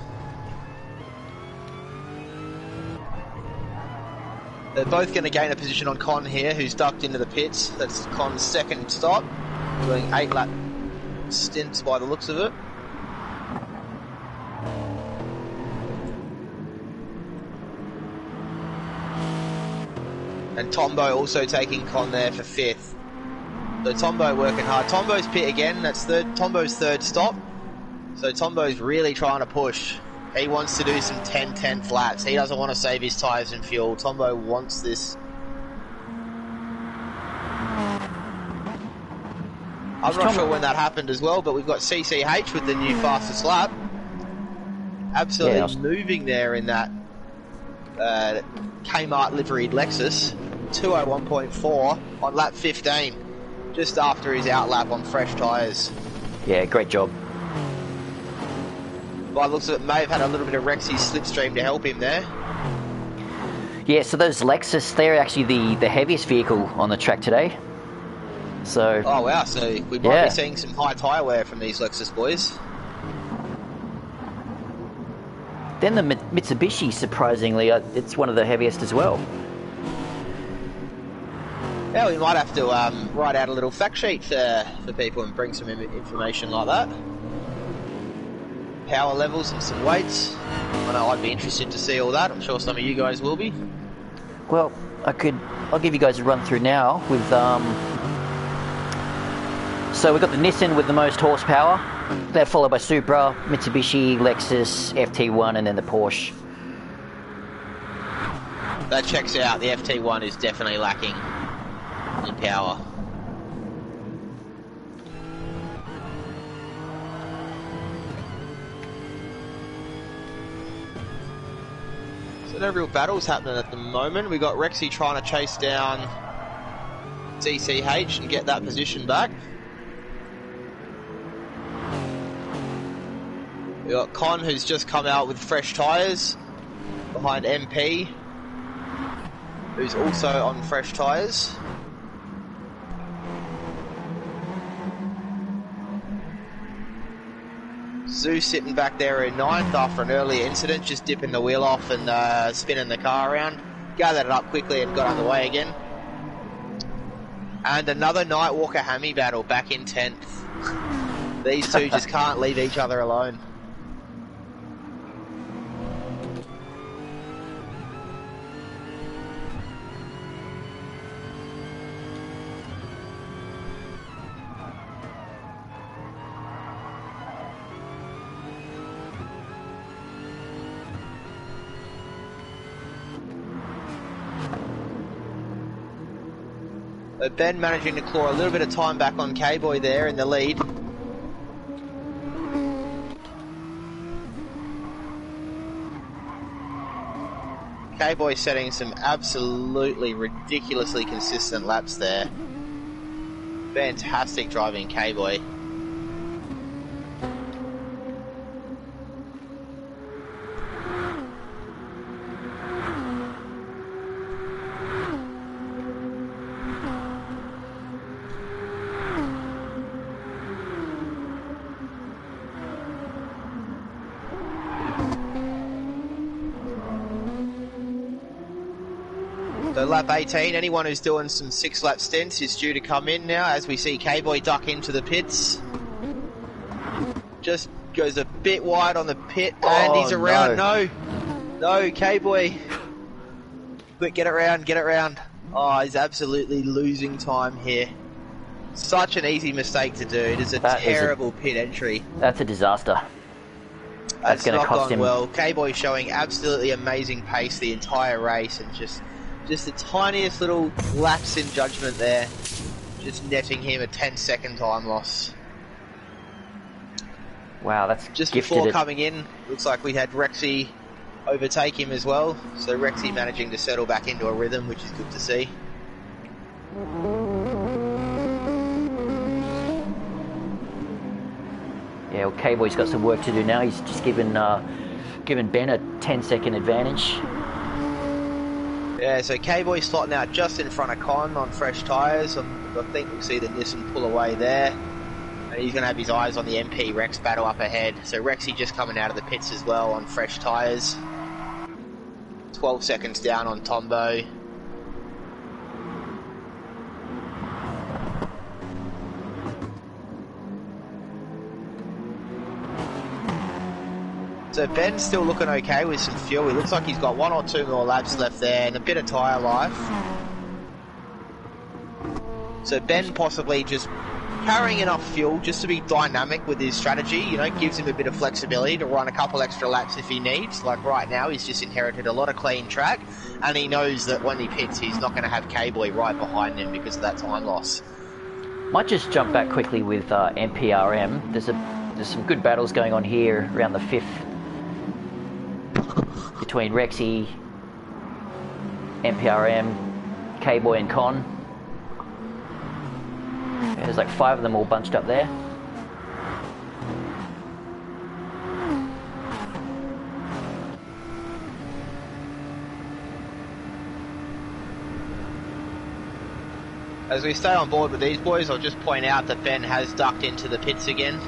They're both going to gain a position on Con here, who's ducked into the pits. That's Con's second stop, doing 8-lap stints by the looks of it. And Tombo also taking Con there for 5th. So Tombo working hard. Tombo's pit again, that's Tombo's third stop. So Tombo's really trying to push. He wants to do some 10-10 laps. He doesn't want to save his tyres and fuel. Tombo wants this. I'm not sure when that happened as well, but we've got CCH with the new fastest lap. Absolutely moving there in that Kmart liveried Lexus. 201.4 on lap 15, just after his outlap on fresh tyres. Yeah, great job. By the looks of it, may have had a little bit of Rexy's slipstream to help him there. Yeah, so those Lexus, they're actually the heaviest vehicle on the track today. So. Oh wow, so we might be seeing some high tyre wear from these Lexus boys. Then the Mitsubishi, surprisingly, it's one of the heaviest as well. Yeah, we might have to write out a little fact sheet for people and bring some information like that. Power levels and some weights. I know I'd be interested to see all that. I'm sure some of you guys will be. Well, I'll give you guys a run through now with so we've got the Nissan with the most horsepower. They're followed by Supra, Mitsubishi, Lexus, FT1, and then the Porsche. That checks out. The FT1 is definitely lacking in power. So no real battles happening at the moment. We've got Rexy trying to chase down CCH and get that position back. We've got Con, who's just come out with fresh tyres, behind MP, who's also on fresh tyres. Zoo sitting back there in 9th after an earlier incident, just dipping the wheel off and spinning the car around. Gathered it up quickly and got underway again. And another Nightwalker Hammy battle back in 10th. These two just can't leave each other alone. So Ben managing to claw a little bit of time back on K-Boy there in the lead. K-Boy setting some absolutely ridiculously consistent laps there. Fantastic driving, K-Boy. So lap 18, anyone who's doing some 6-lap stints is due to come in now as we see K-Boy duck into the pits. Just goes a bit wide on the pit and he's around. No, K-Boy. But get it round. Oh, he's absolutely losing time here. Such an easy mistake to do. It is a terrible pit entry. That's a disaster. That's going to cost him. Well, K-Boy showing absolutely amazing pace the entire race and just the tiniest little lapse in judgment there, just netting him a 10-second time loss. Wow, that's just gifted. Before coming in, looks like we had Rexy overtake him as well. So Rexy managing to settle back into a rhythm, which is good to see. Yeah, well, K-Boy's got some work to do now. He's just given Ben a 10-second advantage. Yeah, so K-Boy slotting out just in front of Con on fresh tyres. I think we'll see the Nissan pull away there. And he's going to have his eyes on the MP Rex battle up ahead. So Rexy just coming out of the pits as well on fresh tyres. 12 seconds down on Tombo. So Ben's still looking okay with some fuel. He looks like he's got 1 or 2 more laps left there and a bit of tyre life. So Ben possibly just carrying enough fuel just to be dynamic with his strategy, you know, gives him a bit of flexibility to run a couple extra laps if he needs. Like right now, he's just inherited a lot of clean track and he knows that when he pits, he's not going to have K-Boy right behind him because of that time loss. Might just jump back quickly with MPRM. There's some good battles going on here around the 5th. Between Rexy, MPRM, K-Boy and Con. Yeah, there's like 5 of them all bunched up there. As we stay on board with these boys, I'll just point out that Ben has ducked into the pits again,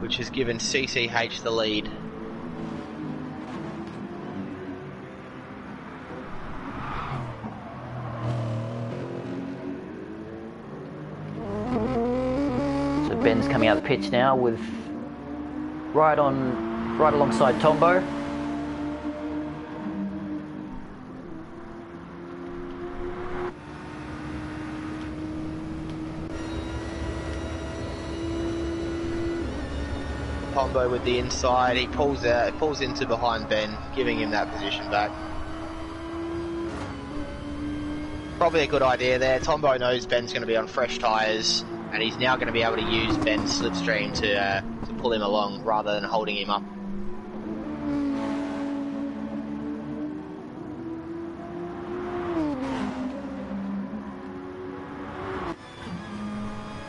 which has given CCH the lead. So Ben's coming out of the pits now with right alongside Tombo. Tombo with the inside, he pulls into behind Ben, giving him that position back. Probably a good idea there. Tombo knows Ben's going to be on fresh tyres, and he's now going to be able to use Ben's slipstream to pull him along rather than holding him up.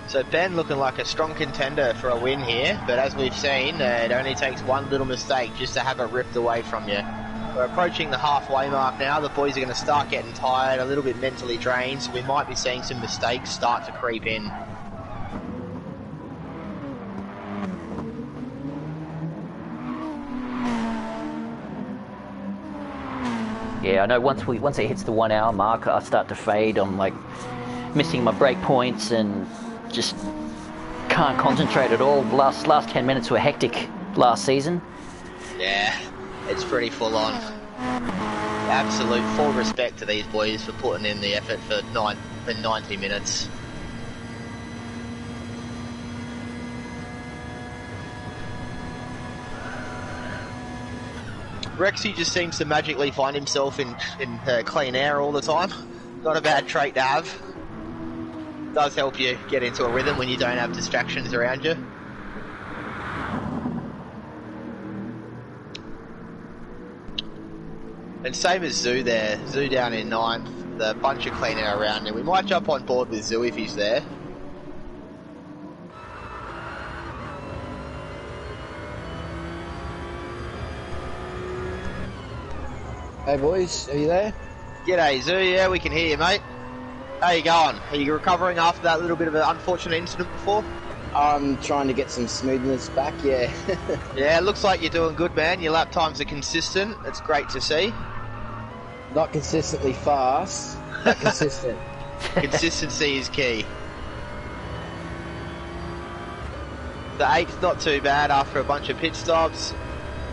So Ben looking like a strong contender for a win here, but as we've seen, it only takes one little mistake just to have it ripped away from you. We're approaching the halfway mark now. The boys are going to start getting tired, a little bit mentally drained, so we might be seeing some mistakes start to creep in. Yeah, I know once it hits the 1 hour mark, I start to fade. I'm like missing my break points and just can't concentrate at all. Last 10 minutes were hectic last season. Yeah, it's pretty full on. Absolute full respect to these boys for putting in the effort for 90 minutes. Rexy just seems to magically find himself in clean air all the time. Not a bad trait to have. Does help you get into a rhythm when you don't have distractions around you. And same as Zoo there. Zoo down in 9th. The bunch of clean air around him. We might jump on board with Zoo if he's there. Hey boys, are you there? G'day Zoo, yeah, we can hear you mate. How you going? Are you recovering after that little bit of an unfortunate incident before? I'm trying to get some smoothness back, yeah. Yeah, it looks like you're doing good man. Your lap times are consistent. It's great to see. Not consistently fast, but consistent. Consistency is key. The 8th not too bad after a bunch of pit stops.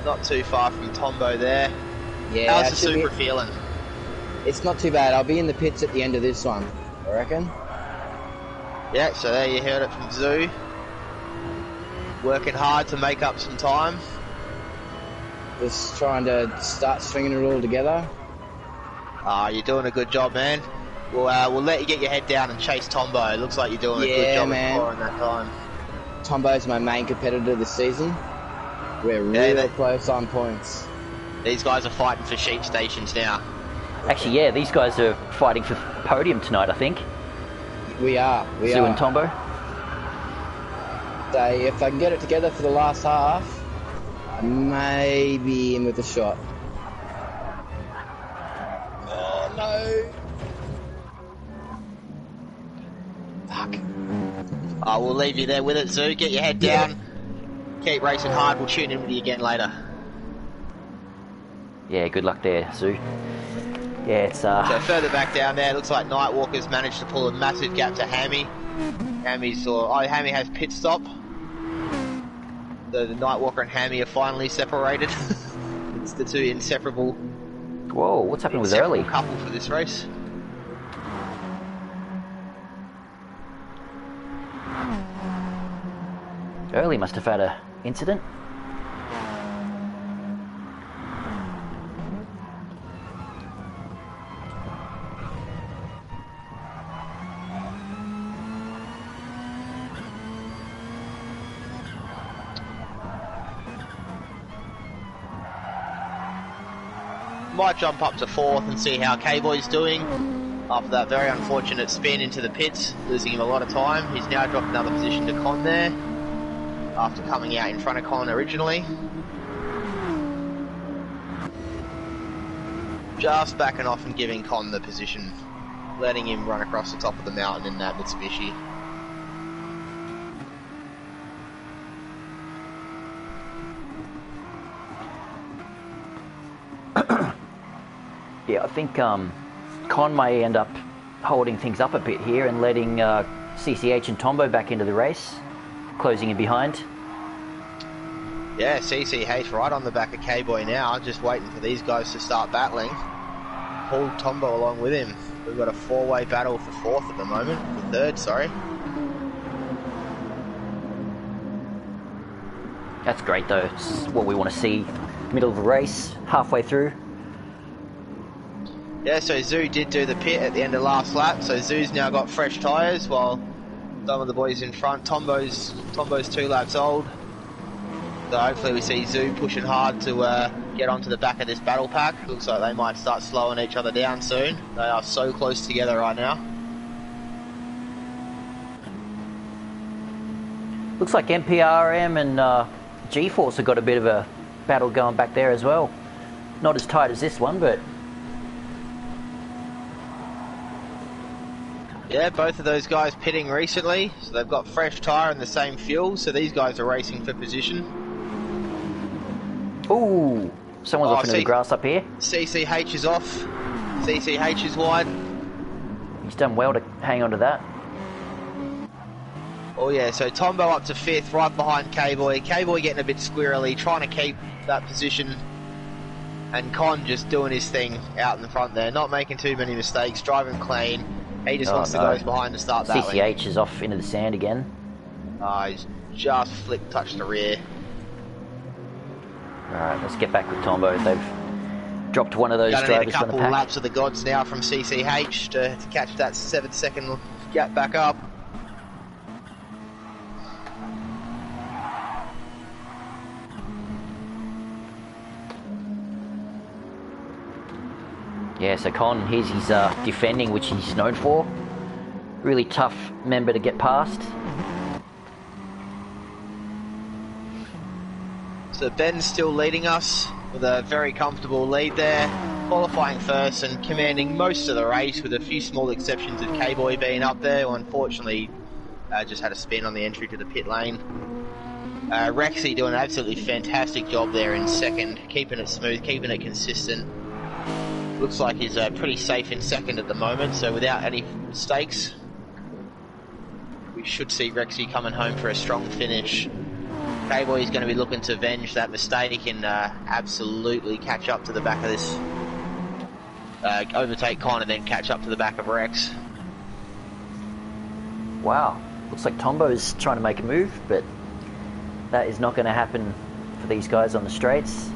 Not too far from Tombo there. Yeah, how's the Super feeling? It's not too bad. I'll be in the pits at the end of this one, I reckon. Yeah, so there you heard it from Zoo. Working hard to make up some time. Just trying to start stringing it all together. You're doing a good job, man. We'll let you get your head down and chase Tombo. It looks like you're doing a good job of scoring that time. Tombo's my main competitor this season. We're really close on points. These guys are fighting for sheep stations now. Actually, yeah, these guys are fighting for podium tonight, I think. We are. Zoo and Tombo. So if I can get it together for the last half, I may be in with a shot. Oh no! Fuck. We'll leave you there with it, Zoo. Get your head down. Keep racing hard. We'll tune in with you again later. Yeah, good luck there, Zoo. Yeah, it's So further back down there, it looks like Nightwalker's managed to pull a massive gap to Hammy. Hammy has pit stop. So the Nightwalker and Hammy are finally separated. It's the two inseparable. Whoa, what's happening with Early? Couple for this race. Early must have had an incident. Might jump up to 4th and see how K-Boy's doing after that very unfortunate spin into the pits, losing him a lot of time. He's now dropped another position to Con there after coming out in front of Con originally. Just backing off and giving Con the position, letting him run across the top of the mountain in that Mitsubishi. Yeah, I think Con may end up holding things up a bit here and letting CCH and Tombo back into the race, closing in behind. Yeah, CCH right on the back of K-Boy now, just waiting for these guys to start battling. Pull Tombo along with him. We've got a 4-way battle for 4th at the moment, for 3rd, sorry. That's great though, it's what we want to see. Middle of the race, halfway through. Yeah, so Zoo did do the pit at the end of last lap, so Zoo's now got fresh tyres while some of the boys in front. Tombo's 2 laps old. So hopefully we see Zoo pushing hard to get onto the back of this battle pack. Looks like they might start slowing each other down soon. They are so close together right now. Looks like MPRM and G-Force have got a bit of a battle going back there as well. Not as tight as this one, but... Yeah, both of those guys pitting recently, so they've got fresh tyre and the same fuel, so these guys are racing for position. Ooh, someone's off into the grass up here. CCH is off. CCH is wide. He's done well to hang on to that. Oh yeah, so Tombo up to 5th, right behind K-Boy. K-Boy getting a bit squirrely, trying to keep that position. And Con just doing his thing out in the front there, not making too many mistakes, driving clean. He just wants to go behind to start that. CCH is off into the sand again. He's just touched the rear. Alright, let's get back with Tombo. They've dropped one of those Gonna drivers need a from the couple pack. laps of the gods now from CCH to catch that 7-second gap back up. Yeah, so Con, here's his defending, which he's known for. Really tough member to get past. So Ben's still leading us with a very comfortable lead there, qualifying first and commanding most of the race, with a few small exceptions of K-Boy being up there, who unfortunately just had a spin on the entry to the pit lane. Rexy doing an absolutely fantastic job there in second, keeping it smooth, keeping it consistent. Looks like he's pretty safe in second at the moment, so without any mistakes, we should see Rexy coming home for a strong finish. K-Boy is going to be looking to avenge that mistake and absolutely catch up to the back of this, overtake Con and then catch up to the back of Rex. Wow, looks like Tombo's trying to make a move, but that is not going to happen for these guys on the straights.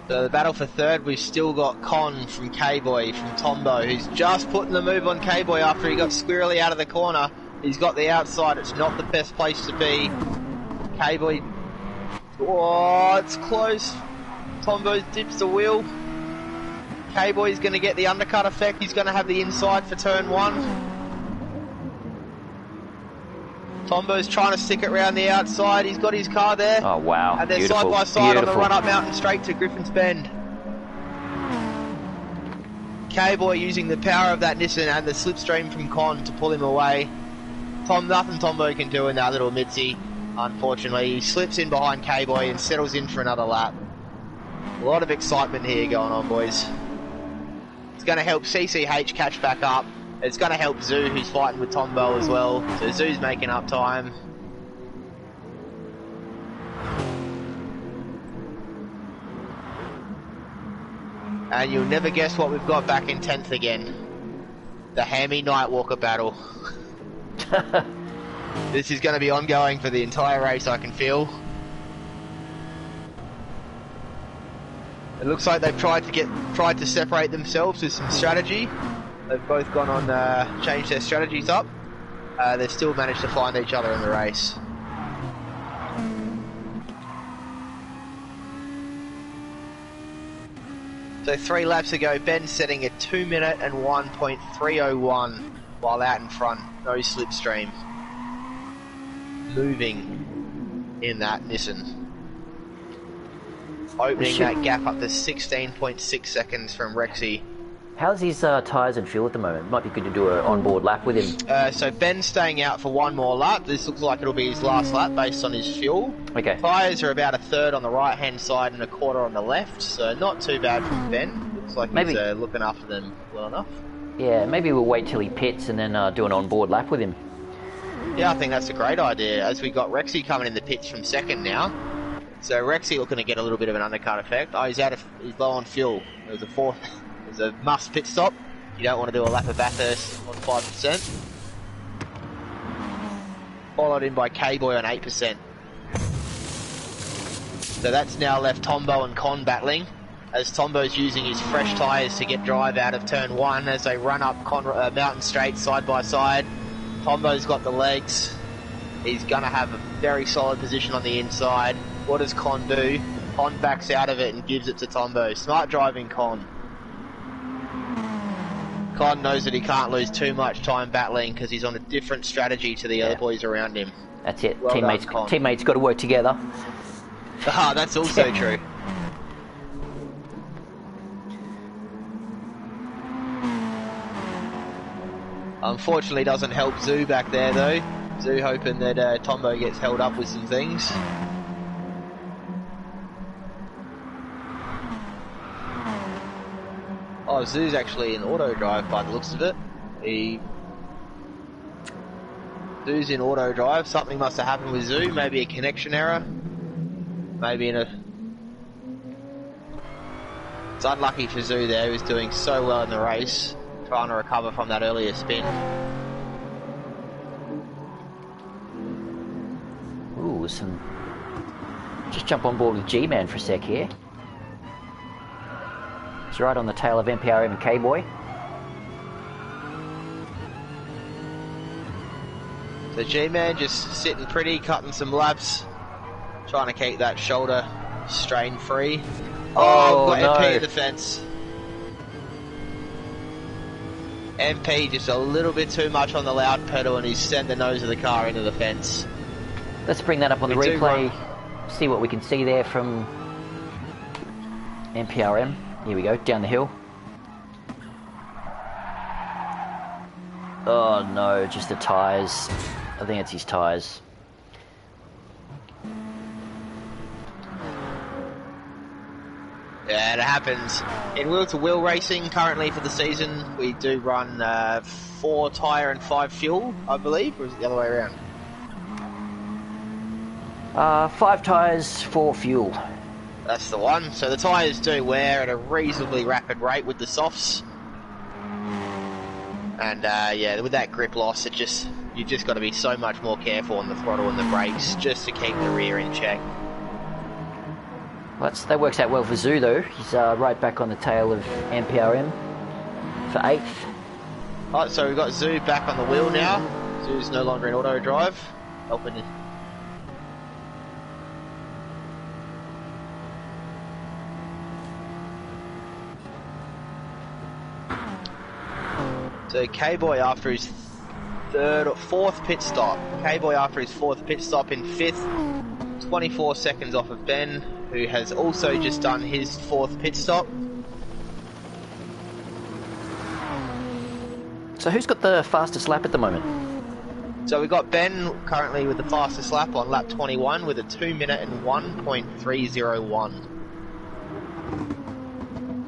So the battle for third, we've still got Con from K-Boy, from Tombo, who's just putting the move on K-Boy after he got squirrely out of the corner. He's got the outside, it's not the best place to be. K-Boy, oh, it's close. Tombo dips the wheel. K-Boy's going to get the undercut effect, he's going to have the inside for turn one. Tombo's trying to stick it around the outside. He's got his car there. Oh, wow. And they're Beautiful. side by side Beautiful. on the run-up Mountain Straight to Griffin's Bend. K-Boy using the power of that Nissan and the slipstream from Con to pull him away. Nothing Tombo can do in that little Mitzi, unfortunately. He slips in behind K-Boy and settles in for another lap. A lot of excitement here going on, boys. It's going to help CCH catch back up. It's going to help Zoo, who's fighting with Tombo as well. So Zoo's making up time. And you'll never guess what we've got back in 10th again. The Hammy Nightwalker battle. This is going to be ongoing for the entire race, I can feel. It looks like they've tried to separate themselves with some strategy. They've both gone on, changed their strategies up. They've still managed to find each other in the race. So 3 laps ago, Ben's setting a 2 minute and 1.301 while out in front, no slipstream. Moving in that Nissan. Opening that gap up to 16.6 seconds from Rexy. How's his tyres and fuel at the moment? Might be good to do an onboard lap with him. So Ben's staying out for one more lap. This looks like it'll be his last lap based on his fuel. Okay. Tyres are about a third on the right hand side and a quarter on the left, so not too bad from Ben. Looks like Maybe he's looking after them well enough. Yeah, maybe we'll wait till he pits and then do an onboard lap with him. Yeah, I think that's a great idea, as we got Rexy coming in the pits from second now. So Rexy looking to get a little bit of an undercut effect. Oh, he's low on fuel. It was a must pit stop. You don't want to do a lap of Bathurst on 5%. Followed in by K-Boy on 8%. So that's now left Tombo and Con battling, as Tombo's using his fresh tyres to get drive out of turn 1 as they run up Mountain Straight side by side. Tombo's got the legs. He's going to have a very solid position on the inside. What does Con do? Con backs out of it and gives it to Tombo. Smart driving, Con. Con knows that he can't lose too much time battling because he's on a different strategy to the other boys around him. That's it. Well Teammates got to work together. Ah, that's also true. Unfortunately, doesn't help Zoo back there though. Zoo hoping that Tombo gets held up with some things. Oh, Zoo's actually in auto drive by the looks of it. Zoo's in auto drive. Something must have happened with Zoo. Maybe a connection error. Maybe in a... It's unlucky for Zoo there, who's doing so well in the race, trying to recover from that earlier spin. Ooh, just jump on board with G-Man for a sec here. It's right on the tail of NPRM and K-Boy. So G-Man just sitting pretty, cutting some laps, trying to keep that shoulder strain free. Oh, got no. MP at the fence. MP just a little bit too much on the loud pedal, and he's sent the nose of the car into the fence. Let's bring that up on the replay, see what we can see there from NPRM. Here we go, down the hill. Oh no, just the tyres. I think it's his tyres. Yeah, it happens. In wheel-to-wheel racing, currently for the season, we do run 4 tyre and 5 fuel, I believe, or is it the other way around? 5 tyres, 4 fuel. That's the one. So the tyres do wear at a reasonably rapid rate with the softs. And yeah, with that grip loss, you just got to be so much more careful on the throttle and the brakes just to keep the rear in check. Well, that works out well for Zoo though. He's right back on the tail of NPRM for 8th. Alright, so we've got Zoo back on the wheel now. Zoo's no longer in auto drive, helping. So K-Boy after his 4th pit stop. K-Boy after his 4th pit stop in 5th, 24 seconds off of Ben, who has also just done his 4th pit stop. So who's got the fastest lap at the moment? So we've got Ben currently with the fastest lap on lap 21 with a 2 minute and 1.301.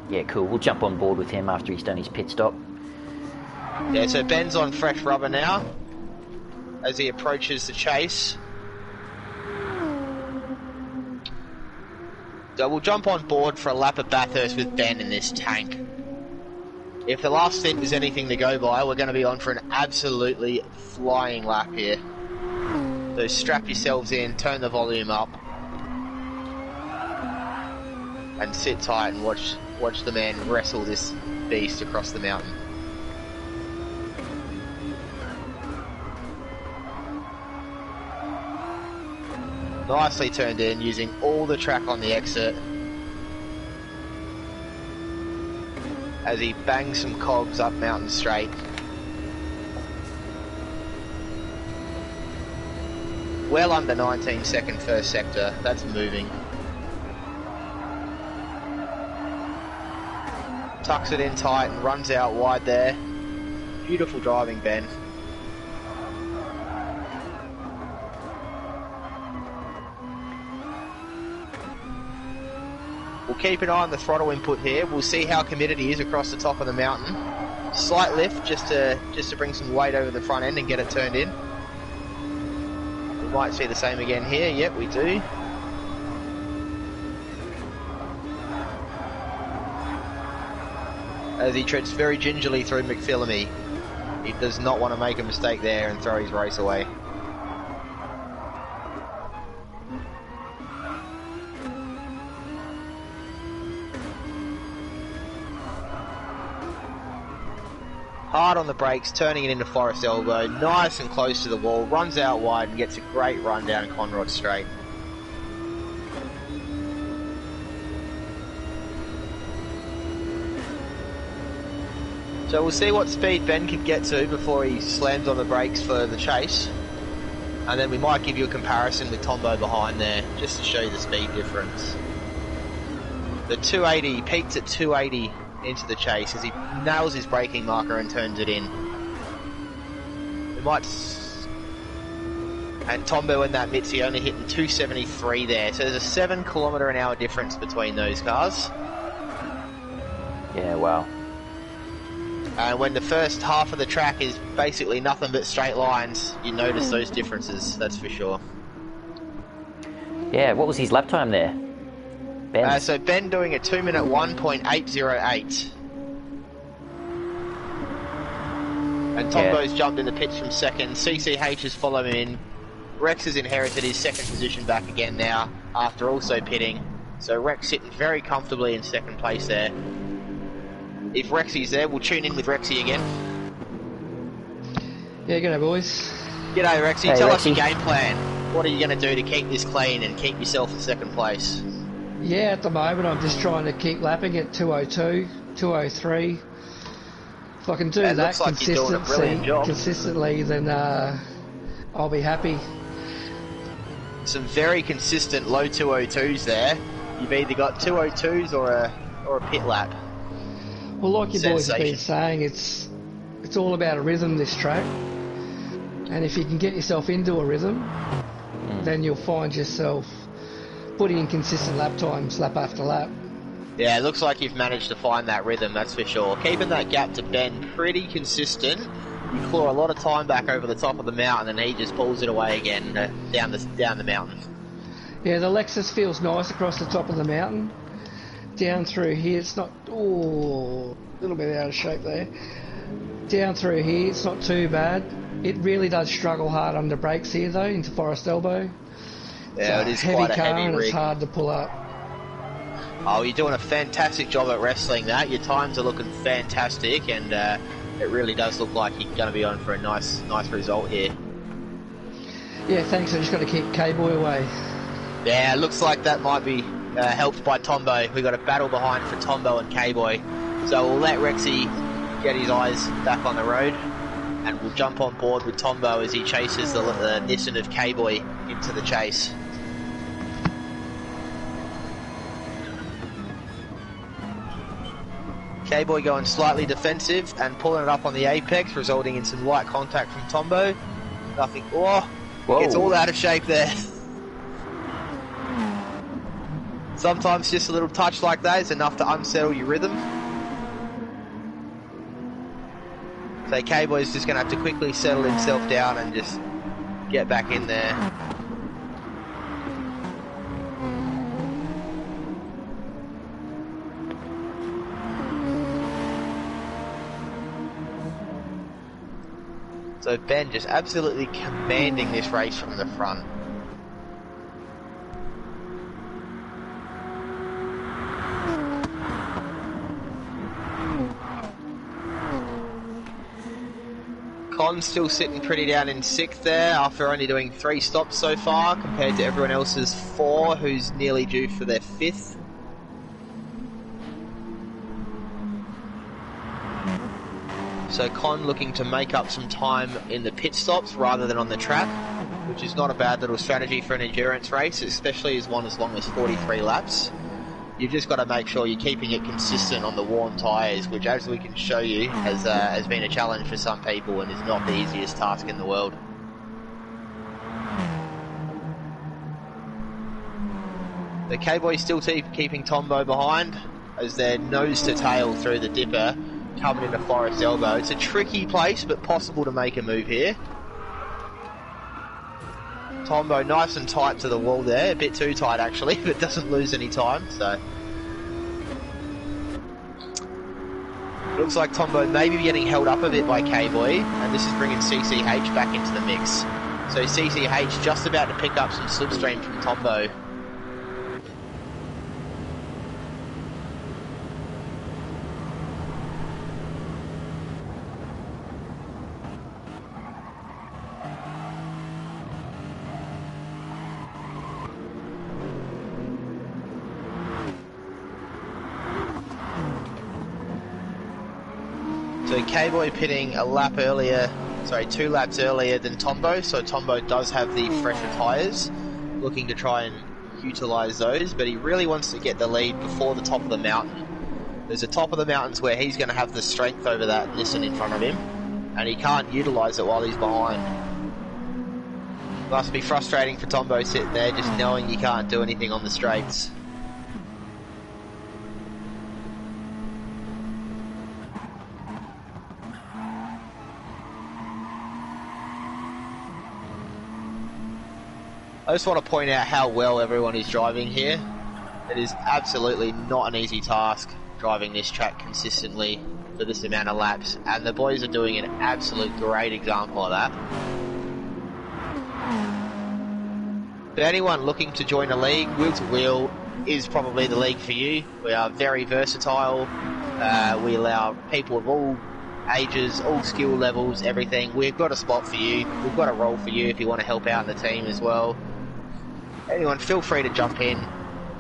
Yeah, cool. We'll jump on board with him after he's done his pit stop. Yeah, so Ben's on fresh rubber now as he approaches the chase. So we'll jump on board for a lap at Bathurst with Ben in this tank. If the last stint is anything to go by, we're going to be on for an absolutely flying lap here. So strap yourselves in, turn the volume up, and sit tight and watch the man wrestle this beast across the mountain. Nicely turned in, using all the track on the exit as he bangs some cogs up Mountain Straight. Well under 19 second first sector, that's moving. Tucks it in tight and runs out wide there. Beautiful driving, Ben. We'll keep an eye on the throttle input here. We'll see how committed he is across the top of the mountain. Slight lift just to bring some weight over the front end and get it turned in. We might see the same again here. Yep, we do. As he treads very gingerly through McPhillamy. He does not want to make a mistake there and throw his race away. Hard on the brakes, turning it into Forest Elbow, nice and close to the wall, runs out wide and gets a great run down Conrod Straight. So we'll see what speed Ben can get to before he slams on the brakes for the chase. And then we might give you a comparison with Tombo behind there, just to show you the speed difference. The 280, he peaked at 280 into the chase as he nails his braking marker and turns it in. We might... And Tombo in that Mitzi only hitting 273 there, so there's a 7 km/h difference between those cars. Yeah, wow. And when the first half of the track is basically nothing but straight lines, you notice those differences, that's for sure. Yeah, what was his lap time there? Ben. So Ben doing a 2 minute 1.808. And Tombo's jumped in the pits from second. CCH is following him in. Rex has inherited his second position back again now, after also pitting. So Rex sitting very comfortably in second place there. If Rexy's there, we'll tune in with Rexy again. Yeah, g'day boys. G'day Rexy, Hey, tell Rexy. us your game plan. What are you going to do to keep this clean and keep yourself in second place? Yeah, at the moment I'm just trying to keep lapping at 202, 203. If I can do It that looks like you're doing a brilliant job. consistently, then I'll be happy. Some very consistent low 202s there. You've either got 202s or a pit lap. Well, like you boys have Sensation. been saying, it's all about a rhythm, this track. And if you can get yourself into a rhythm, then you'll find yourself putting in consistent lap times, lap after lap. Yeah, it looks like you've managed to find that rhythm, that's for sure. Keeping that gap to Ben pretty consistent. You claw a lot of time back over the top of the mountain and he just pulls it away again down the mountain. Yeah, the Lexus feels nice across the top of the mountain. Down through here, it's not... Oh, a little bit out of shape there. Down through here, it's not too bad. It really does struggle hard under brakes here, though, into Forest Elbow. Yeah, It's it is heavy quite a car heavy and it's rig. hard to pull up. Oh, you're doing a fantastic job at wrestling that. Your times are looking fantastic and it really does look like you're going to be on for a nice result here. Yeah, thanks. I just got to keep K-Boy away. Yeah, it looks like that might be helped by Tombo. We've got a battle behind for Tombo and K-Boy. So we'll let Rexy get his eyes back on the road and we'll jump on board with Tombo as he chases the Nissan of K-Boy into the chase. K-Boy going slightly defensive and pulling it up on the apex, resulting in some light contact from Tombo. Nothing. Oh, Whoa. gets all out of shape there. Sometimes just a little touch like that is enough to unsettle your rhythm. So K-Boy's just going to have to quickly settle himself down and just get back in there. So Ben just absolutely commanding this race from the front. Con's still sitting pretty down in 6th there after only doing 3 stops so far compared to everyone else's 4 who's nearly due for their 5th. So Con looking to make up some time in the pit stops rather than on the track, which is not a bad little strategy for an endurance race, especially as one as long as 43 laps. You've just got to make sure you're keeping it consistent on the worn tyres, which, as we can show you, has been a challenge for some people and is not the easiest task in the world. The K-Boy still keeping Tombo behind as they're nose to tail through the dipper, coming into Forest Elbow. It's a tricky place, but possible to make a move here. Tombo nice and tight to the wall there, a bit too tight actually, but doesn't lose any time, so. Looks like Tombo may be getting held up a bit by K-Boy, and this is bringing CCH back into the mix. So CCH just about to pick up some slipstream from Tombo. So K-Boy pitting a lap earlier, sorry, 2 laps earlier than Tombo, so Tombo does have the fresher tyres, looking to try and utilise those, but he really wants to get the lead before the top of the mountain. There's a top of the mountains where he's going to have the strength over that Nissan in front of him, and he can't utilise it while he's behind. Must be frustrating for Tombo sitting there, just knowing you can't do anything on the straights. I just want to point out how well everyone is driving here. It is absolutely not an easy task driving this track consistently for this amount of laps, and the boys are doing an absolute great example of that. For anyone looking to join a league, Wheel to Wheel is probably the league for you. We are very versatile. We allow people of all ages, all skill levels, everything. We've got a spot for you. We've got a role for you if you want to help out in the team as well. Anyone, feel free to jump in.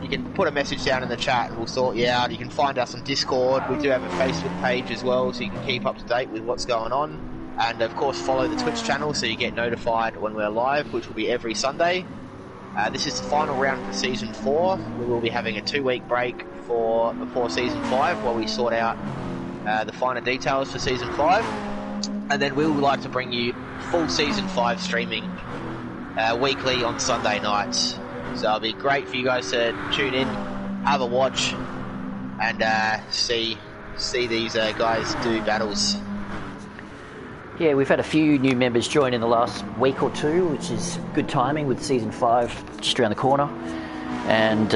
You can put a message down in the chat and we'll sort you out. You can find us on Discord. We do have a Facebook page as well, so you can keep up to date with what's going on. And of course follow the Twitch channel so you get notified when we're live, which will be every Sunday. This is the final round for Season 4. We will be having a 2-week break before Season 5 while we sort out the finer details for Season 5. And then we would like to bring you full Season 5 streaming weekly on Sunday nights. So it'll be great for you guys to tune in, have a watch, and see these guys do battles. Yeah, we've had a few new members join in the last week or two, which is good timing with Season 5 just around the corner. And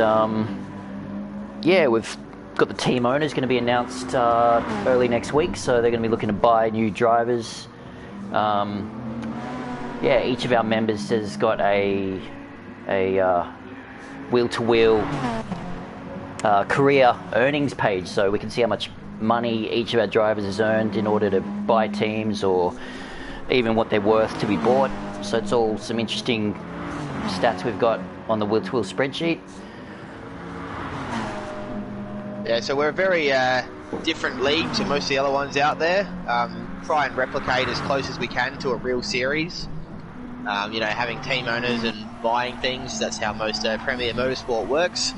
yeah, we've got the team owners going to be announced early next week, so they're going to be looking to buy new drivers. Yeah, each of our members has got a wheel-to-wheel career earnings page, so we can see how much money each of our drivers has earned in order to buy teams, or even what they're worth to be bought. So it's all some interesting stats we've got on the wheel-to-wheel spreadsheet. Yeah, so we're a very different league to most of the other ones out there. Try and replicate as close as we can to a real series. You know, having team owners and buying things, that's how most Premier Motorsport works.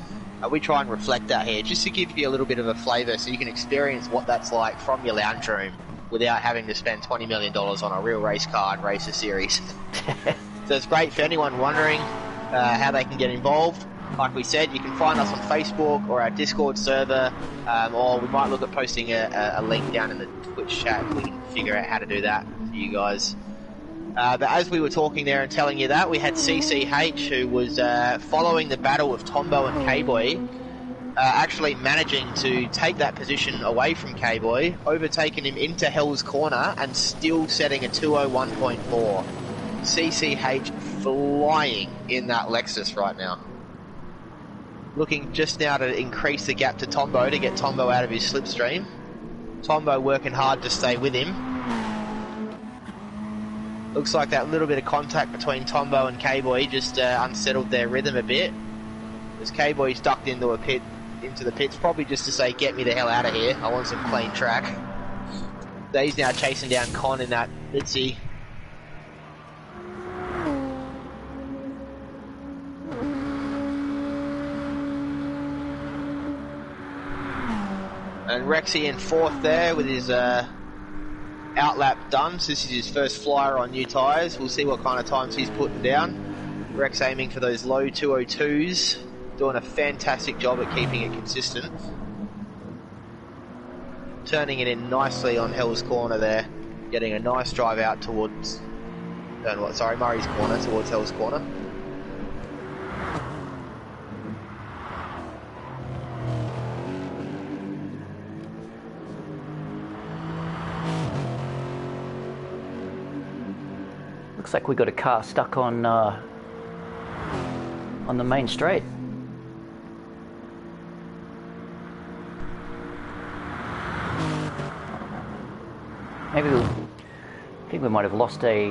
We try and reflect that here, just to give you a little bit of a flavour so you can experience what that's like from your lounge room without having to spend $20 million on a real race car and race a series. So it's great for anyone wondering how they can get involved. Like we said, you can find us on Facebook or our Discord server, or we might look at posting a link down in the Twitch chat if we can figure out how to do that for you guys. But as we were talking there and telling you that, we had CCH, who was following the battle of Tombo and K-Boy, actually managing to take that position away from K-Boy, overtaking him into Hell's Corner and still setting a 201.4. CCH flying in that Lexus right now. Looking just now to increase the gap to Tombo to get Tombo out of his slipstream. Tombo working hard to stay with him. Looks like that little bit of contact between Tombo and K-Boy just unsettled their rhythm a bit. As K-Boy's ducked into the pits, probably just to say, get me the hell out of here. I want some clean track. So he's now chasing down Con in that Mitzi. And Rexy in fourth there with his outlap done. So this is his first flyer on new tyres. We'll see what kind of times he's putting down. Rex aiming for those low 202s. Doing a fantastic job at keeping it consistent. Turning it in nicely on Hell's Corner there. Getting a nice drive out towards... Murray's Corner towards Hell's Corner. Looks like we got a car stuck on the main straight. Maybe I think we might have lost a...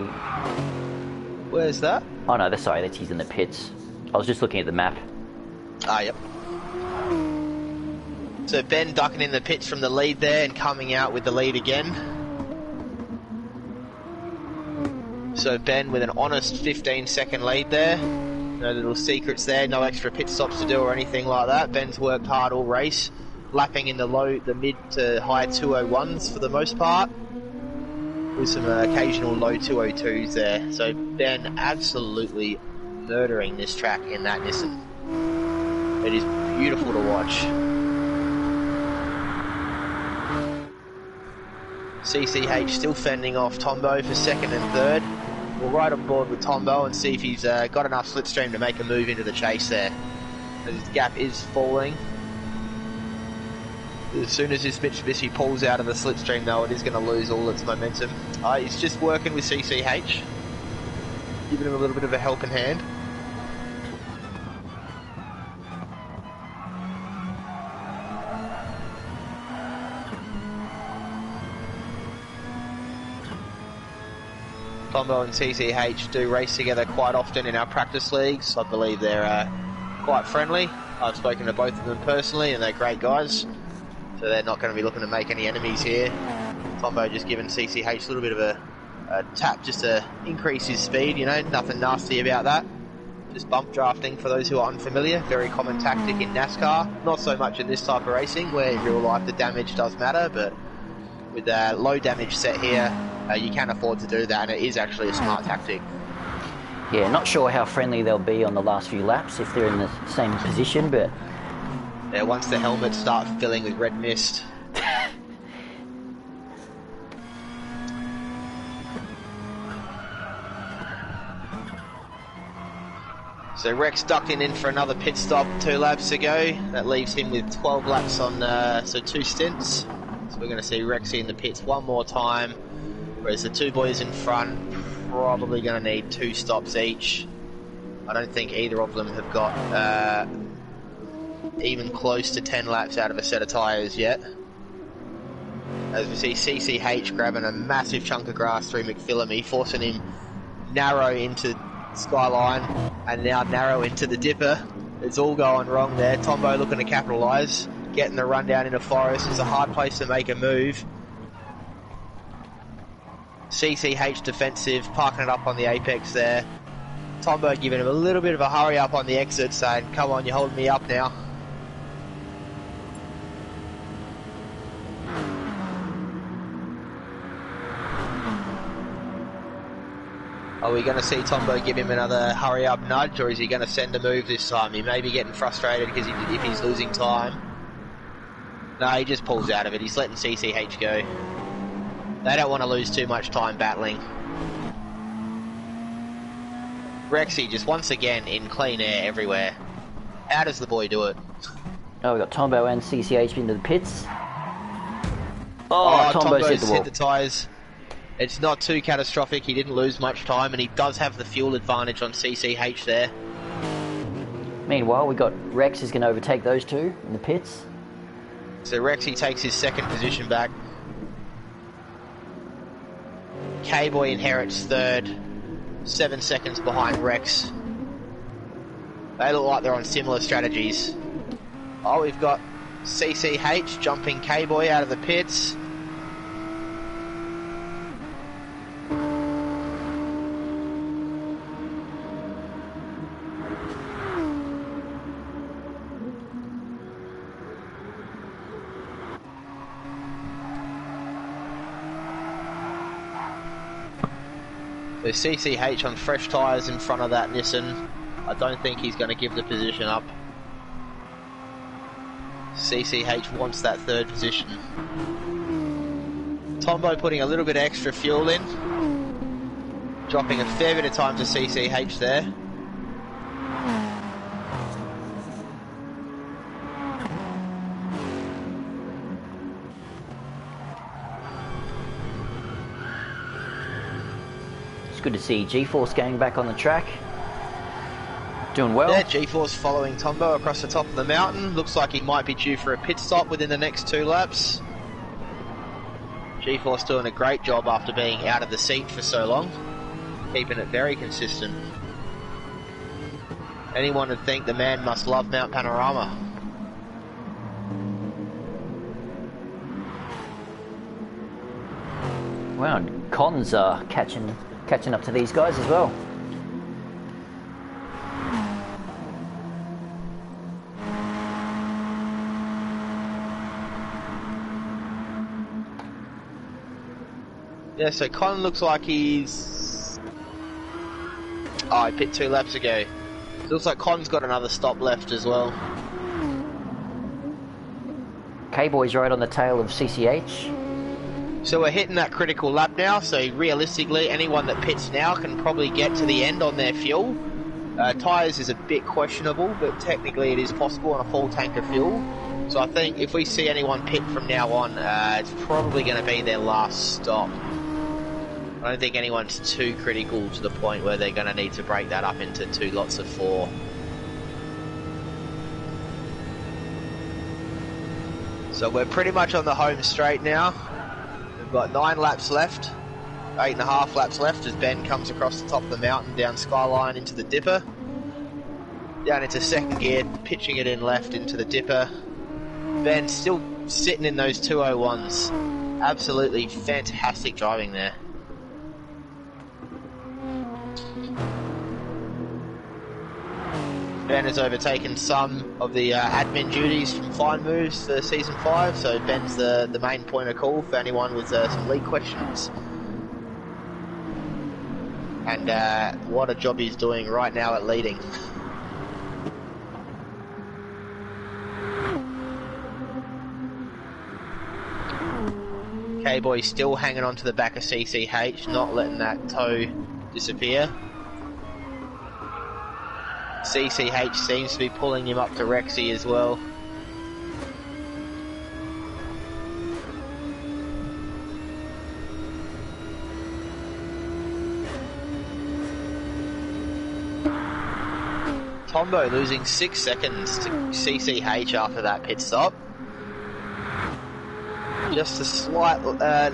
Where's that? Oh no, sorry, he's in the pits. I was just looking at the map. Ah, yep. So Ben ducking in the pits from the lead there and coming out with the lead again. So Ben with an honest 15-second lead there. No little secrets there, no extra pit stops to do or anything like that. Ben's worked hard all race, lapping in the mid to high 201s for the most part, with some occasional low 202s there. So Ben absolutely murdering this track in that Nissan. It is beautiful to watch. CCH still fending off Tombo for second and third. We'll ride on board with Tombo and see if he's got enough slipstream to make a move into the chase there. His gap is falling. As soon as this Mitsubishi pulls out of the slipstream though, it is going to lose all its momentum. He's just working with CCH, giving him a little bit of a helping hand. Tombo and CCH do race together quite often in our practice leagues. I believe they're quite friendly. I've spoken to both of them personally and they're great guys. So they're not going to be looking to make any enemies here. Tombo just giving CCH a little bit of a tap just to increase his speed, you know, nothing nasty about that. Just bump drafting for those who are unfamiliar, very common tactic in NASCAR. Not so much in this type of racing where in real life the damage does matter, but with a low damage set here, you can afford to do that, and it is actually a smart tactic. Yeah, not sure how friendly they'll be on the last few laps if they're in the same position, but... Yeah, once the helmets start filling with red mist. So Rex ducked in for another pit stop 2 laps ago. That leaves him with 12 laps on, so 2 stints. So we're going to see Rexy in the pits one more time. Whereas the 2 boys in front probably going to need 2 stops each. I don't think either of them have got even close to 10 laps out of a set of tyres yet. As we see CCH grabbing a massive chunk of grass through McPhillamy, forcing him narrow into Skyline and now narrow into the Dipper. It's all going wrong there. Tombo looking to capitalise, getting the run down into Forest. It's a hard place to make a move. CCH defensive, parking it up on the apex there. Tombo giving him a little bit of a hurry up on the exit, saying, come on, you're holding me up now. Are we going to see Tombo give him another hurry up nudge, or is he going to send a move this time? He may be getting frustrated because if he's losing time. No, he just pulls out of it. He's letting CCH go. They don't want to lose too much time battling. Rexy just once again in clean air everywhere. How does the boy do it? Oh, we've got Tombo and CCH into the pits. Oh, Tombo's hit the tyres. It's not too catastrophic. He didn't lose much time, and he does have the fuel advantage on CCH there. Meanwhile, we got Rex is going to overtake those 2 in the pits. So Rexy takes his 2nd position back. K-Boy inherits 3rd, 7 seconds behind Rex. They look like they're on similar strategies. Oh, we've got CCH jumping K-Boy out of the pits. There's CCH on fresh tyres in front of that Nissan. I don't think he's going to give the position up. CCH wants that 3rd position. Tombo putting a little bit of extra fuel in. Dropping a fair bit of time to CCH there. Good to see G-Force going back on the track. Doing well. Yeah, G-Force following Tombo across the top of the mountain. Looks like he might be due for a pit stop within the next 2 laps. G-Force doing a great job after being out of the seat for so long. Keeping it very consistent. Anyone would think the man must love Mount Panorama. Wow, and Cons are catching up to these guys as well. Yeah, so Con looks like he's... Oh, he pit 2 laps ago. It looks like Con's got another stop left as well. K-Boy's right on the tail of CCH. So we're hitting that critical lap now, so realistically anyone that pits now can probably get to the end on their fuel. Tyres is a bit questionable, but technically it is possible on a full tank of fuel. So I think if we see anyone pit from now on, it's probably going to be their last stop. I don't think anyone's too critical to the point where they're going to need to break that up into 2 lots of 4. So we're pretty much on the home straight now. We've got 9 laps left, 8.5 laps left as Ben comes across the top of the mountain, down Skyline into the dipper. Down into second gear, pitching it in left into the dipper. Ben still sitting in those 201s. Absolutely fantastic driving there. Ben has overtaken some of the admin duties from Fine Moves for Season 5, so Ben's the main point of call for anyone with some league questions. And what a job he's doing right now at leading. K-Boy still hanging on to the back of CCH, not letting that toe disappear. CCH seems to be pulling him up to Rexy as well. Tombo losing 6 seconds to CCH after that pit stop. Just a slight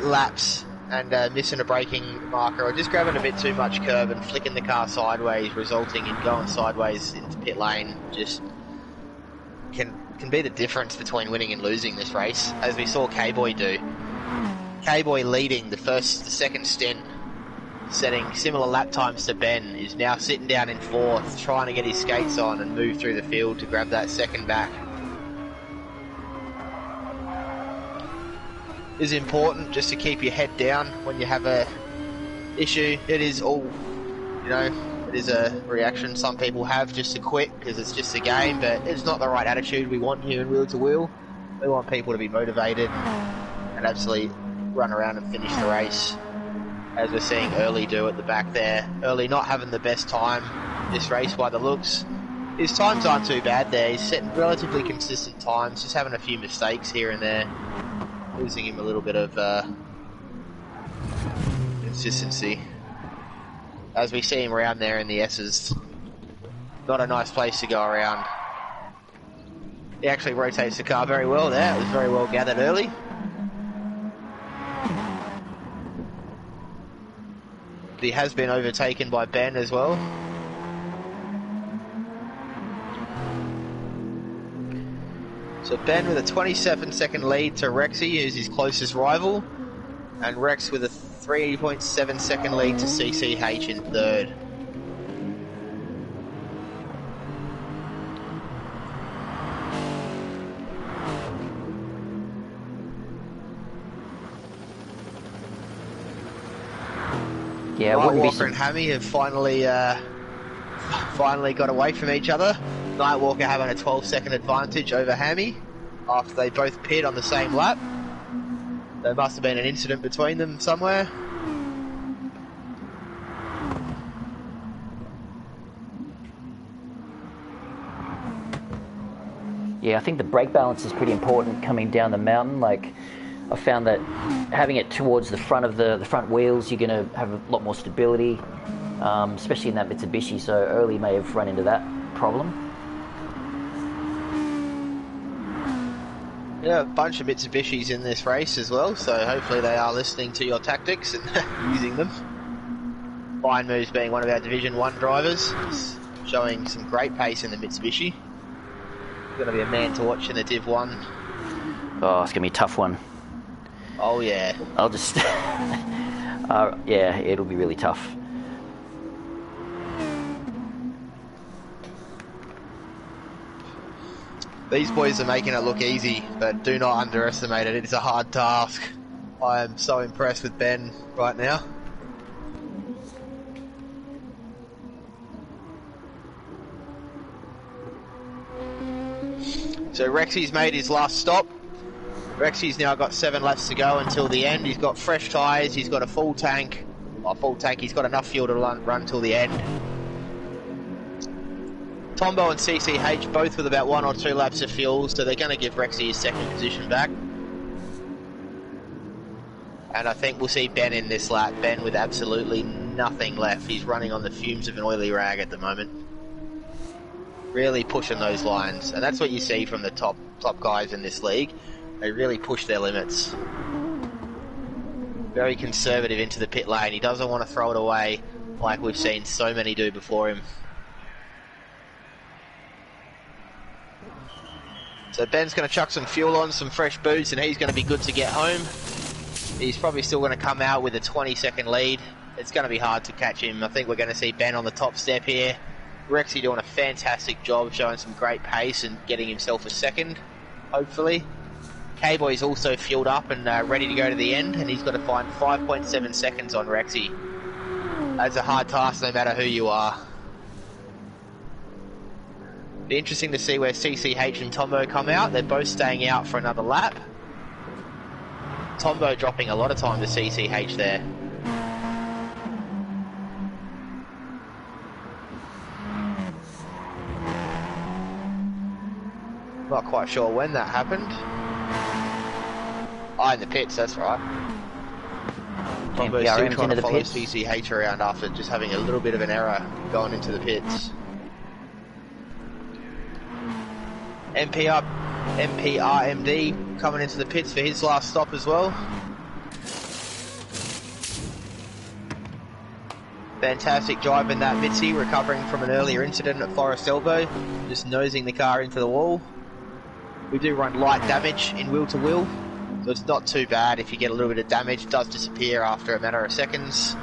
lapse and missing a braking marker, or just grabbing a bit too much curb and flicking the car sideways, resulting in going sideways into pit lane. Just can be the difference between winning and losing this race, as we saw K-Boy do. K-Boy leading the second stint, setting similar lap times to Ben, is now sitting down in 4th, trying to get his skates on and move through the field to grab that second back. Is important just to keep your head down when you have a issue. It is all, it is a reaction some people have just to quit because it's just a game, but it's not the right attitude we want here in Wheel to Wheel. We want people to be motivated and absolutely run around and finish the race, as we're seeing Early do at the back there. Early not having the best time this race by the looks. His times aren't too bad there. He's setting relatively consistent times, just having a few mistakes here and there, losing him a little bit of consistency. As we see him around there in the S's. Not a nice place to go around. He actually rotates the car very well there. It was very well gathered early. But he has been overtaken by Ben as well. So Ben with a 27-second lead to Rexy, who's his closest rival, and Rex with a 3.7-second lead to CCH in 3rd. Yeah, Nightwalker and Hammy have finally got away from each other. Nightwalker having a 12-second advantage over Hammy after they both pit on the same lap. There must have been an incident between them somewhere. Yeah, I think the brake balance is pretty important coming down the mountain. Like, I found that having it towards the front of the front wheels, you're going to have a lot more stability, especially in that Mitsubishi. So Early may have run into that problem. Yeah, a bunch of Mitsubishis in this race as well, so hopefully they are listening to your tactics and using them. Fine Moves being one of our Division 1 drivers, showing some great pace in the Mitsubishi. Going to be a man to watch in the Div 1. Oh, it's going to be a tough one. Oh yeah. I'll just... yeah, it'll be really tough. These boys are making it look easy, but do not underestimate it. It's a hard task. I am so impressed with Ben right now. So Rexy's made his last stop. Rexy's now got 7 laps to go until the end. He's got fresh tyres, he's got a full tank. He's got enough fuel to run till the end. Tombo and CCH both with about 1 or 2 laps of fuel, so they're going to give Rexy his second position back. And I think we'll see Ben in this lap. Ben with absolutely nothing left. He's running on the fumes of an oily rag at the moment. Really pushing those lines. And that's what you see from the top guys in this league. They really push their limits. Very conservative into the pit lane. He doesn't want to throw it away like we've seen so many do before him. So Ben's going to chuck some fuel on, some fresh boots, and he's going to be good to get home. He's probably still going to come out with a 20-second lead. It's going to be hard to catch him. I think we're going to see Ben on the top step here. Rexy doing a fantastic job, showing some great pace and getting himself a second, hopefully. K-Boy's also fueled up and ready to go to the end, and he's got to find 5.7 seconds on Rexy. That's a hard task no matter who you are. Be interesting to see where CCH and Tombo come out. They're both staying out for another lap. Tombo dropping a lot of time to CCH there. Not quite sure when that happened. Oh, in the pits, that's right. Tombo's still trying to follow CCH around after just having a little bit of an error going into the pits. MPRMD coming into the pits for his last stop as well. Fantastic drive in that Mitzi, recovering from an earlier incident at Forest Elbow, just nosing the car into the wall. We do run light damage in wheel-to-wheel, so it's not too bad if you get a little bit of damage. It does disappear after a matter of seconds.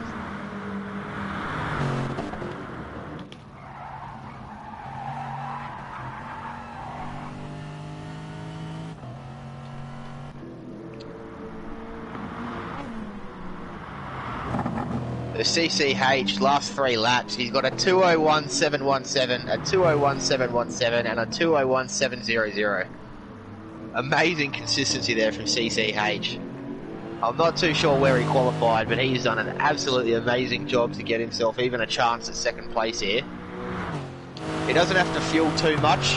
The CCH, last 3 laps, he's got a 201.717, a 201.717 and a 201.700. Amazing consistency there from CCH. I'm not too sure where he qualified, but he's done an absolutely amazing job to get himself even a chance at second place here. He doesn't have to fuel too much,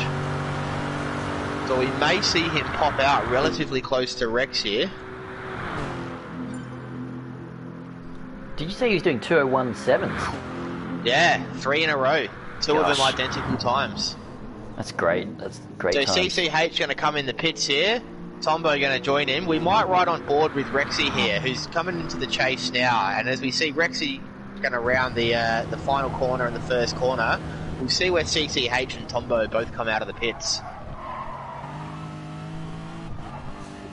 so we may see him pop out relatively close to Rex here. Did you say he was doing 201.7s? Yeah, 3 in a row. 2 of them identical times. That's great. That's great. So CCH going to come in the pits here. Tombo going to join in. We might ride on board with Rexy here, who's coming into the chase now. And as we see Rexy going to round the final corner and the first corner, we'll see where CCH and Tombo both come out of the pits.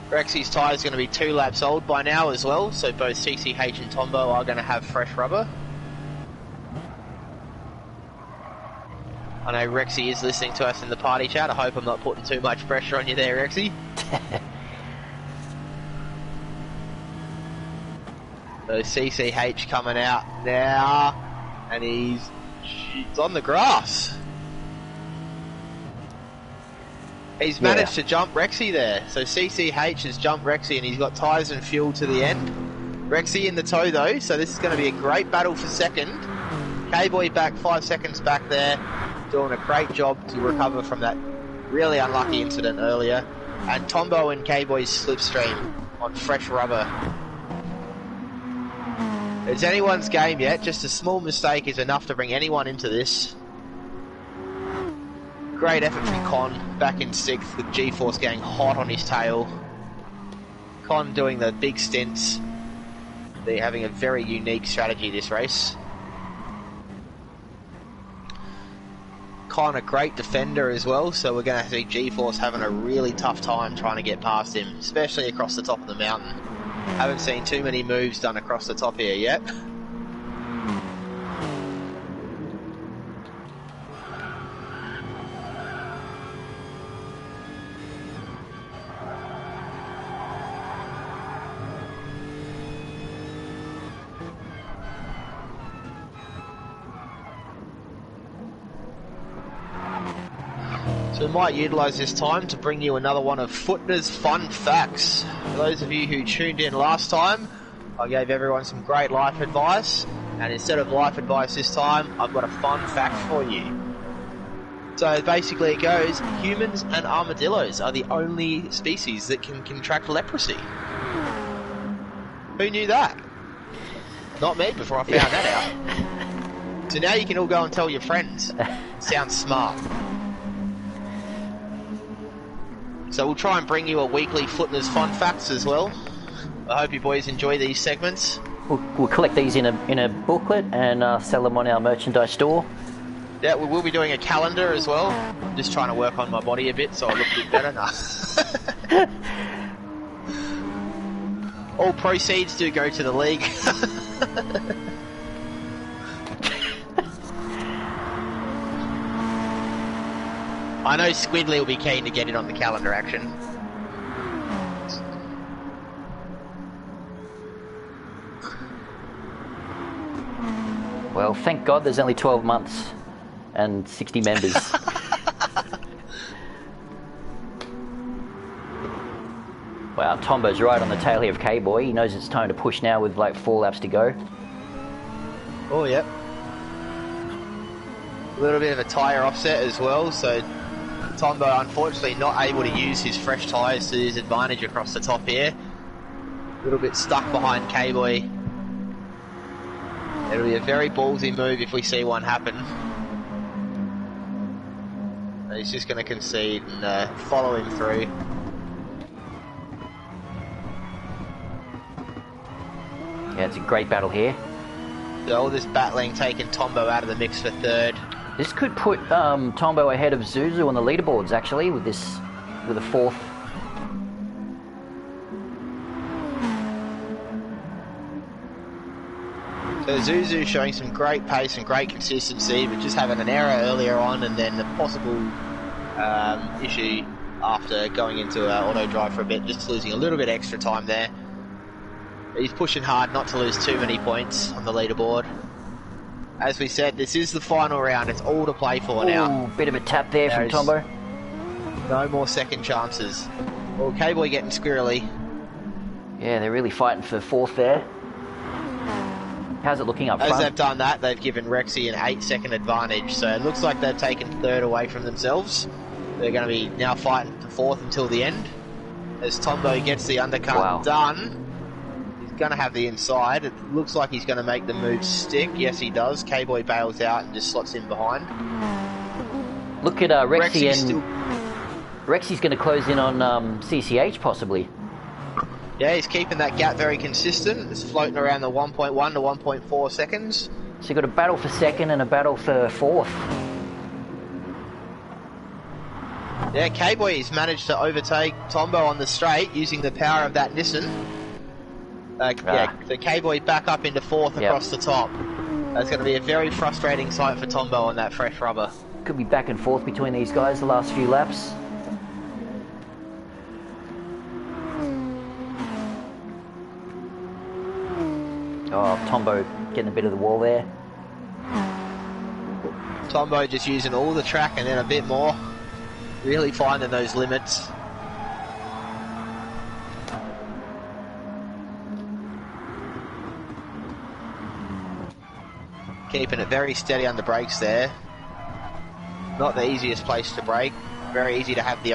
Rexy's tyre is going to be 2 laps old by now as well, so both CCH and Tombo are going to have fresh rubber. I know Rexy is listening to us in the party chat. I hope I'm not putting too much pressure on you there, Rexy. So CCH coming out now, and he's on the grass. He's managed to jump Rexy there. So CCH has jumped Rexy and he's got tyres and fuel to the end. Rexy in the tow though, so this is going to be a great battle for second. K-Boy back 5 seconds back there, doing a great job to recover from that really unlucky incident earlier. And Tombo and K-Boy's slipstream on fresh rubber. It's anyone's game yet, just a small mistake is enough to bring anyone into this. Great effort from Con, back in 6th with G-Force getting hot on his tail. Con doing the big stints. They're having a very unique strategy this race. Con a great defender as well, so we're going to see G-Force having a really tough time trying to get past him, especially across the top of the mountain. Haven't seen too many moves done across the top here yet. So we might utilise this time to bring you another one of Footner's Fun Facts. For those of you who tuned in last time, I gave everyone some great life advice, and instead of life advice this time, I've got a fun fact for you. So basically it goes, humans and armadillos are the only species that can contract leprosy. Who knew that? Not me before I found that out. So now you can all go and tell your friends. Sounds smart. So we'll try and bring you a weekly Footner's Fun Facts as well. I hope you boys enjoy these segments. We'll collect these in a booklet and sell them on our merchandise store. Yeah, we will be doing a calendar as well. I'm just trying to work on my body a bit so I look a bit better now. All proceeds do go to the league. I know Squidly will be keen to get in on the calendar action. Well, thank God there's only 12 months and 60 members. Wow, Tombo's right on the tail here of K-Boy. He knows it's time to push now with like 4 laps to go. Oh, yep. A little bit of a tyre offset as well, so Tombo unfortunately not able to use his fresh tyres to his advantage across the top here. A little bit stuck behind K-Boy. It'll be a very ballsy move if we see one happen. He's just going to concede and follow him through. Yeah, it's a great battle here. So all this battling taking Tombo out of the mix for third. This could put Tombo ahead of Zuzu on the leaderboards actually with a 4th. So Zuzu showing some great pace and great consistency, but just having an error earlier on and then a possible issue after going into auto drive for a bit, just losing a little bit extra time there. He's pushing hard not to lose too many points on the leaderboard. As we said, this is the final round. It's all to play for now. Bit of a tap there from Tombo. No more second chances. Well, K-Boy getting squirrely. Yeah, they're really fighting for 4th there. How's it looking up front? As they've done that, they've given Rexy an 8-second advantage. So it looks like they've taken 3rd away from themselves. They're going to be now fighting for 4th until the end. As Tombo gets the undercut done. Going to have the inside. It looks like he's going to make the move stick. Yes, he does. K-Boy bails out and just slots in behind. Look at Rexy and Rexy's going to close in on CCH possibly. Yeah, he's keeping that gap very consistent. It's floating around the 1.1 to 1.4 seconds. So you've got a battle for 2nd and a battle for 4th. Yeah, K-Boy has managed to overtake Tombo on the straight using the power of that Nissan. Yeah, so K-Boy back up into 4th across the top. That's going to be a very frustrating sight for Tombo on that fresh rubber. Could be back and forth between these guys the last few laps. Oh, Tombo getting a bit of the wall there. Tombo just using all the track and then a bit more. Really finding those limits. Keeping it very steady on the brakes there. Not the easiest place to brake. Very easy to have the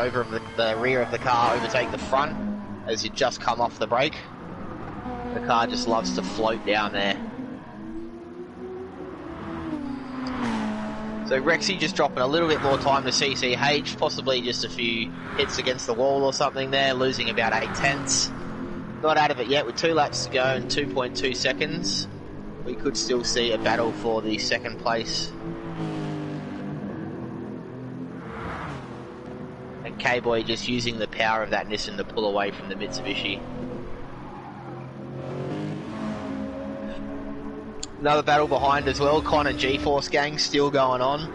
rear of the car overtake the front as you just come off the brake. The car just loves to float down there. So Rexy just dropping a little bit more time to CCH, possibly just a few hits against the wall or something there, losing about 8/10. Not out of it yet with 2 laps to go and 2.2 seconds. We could still see a battle for the 2nd place. And K-Boy just using the power of that Nissan to pull away from the Mitsubishi. Another battle behind as well. Con and G-Force gang still going on.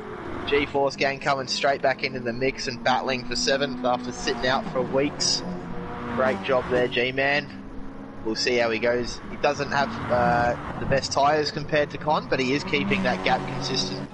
G-Force gang coming straight back into the mix and battling for 7th after sitting out for weeks. Great job there, G-Man. We'll see how he goes. He doesn't have the best tyres compared to Con, but he is keeping that gap consistent.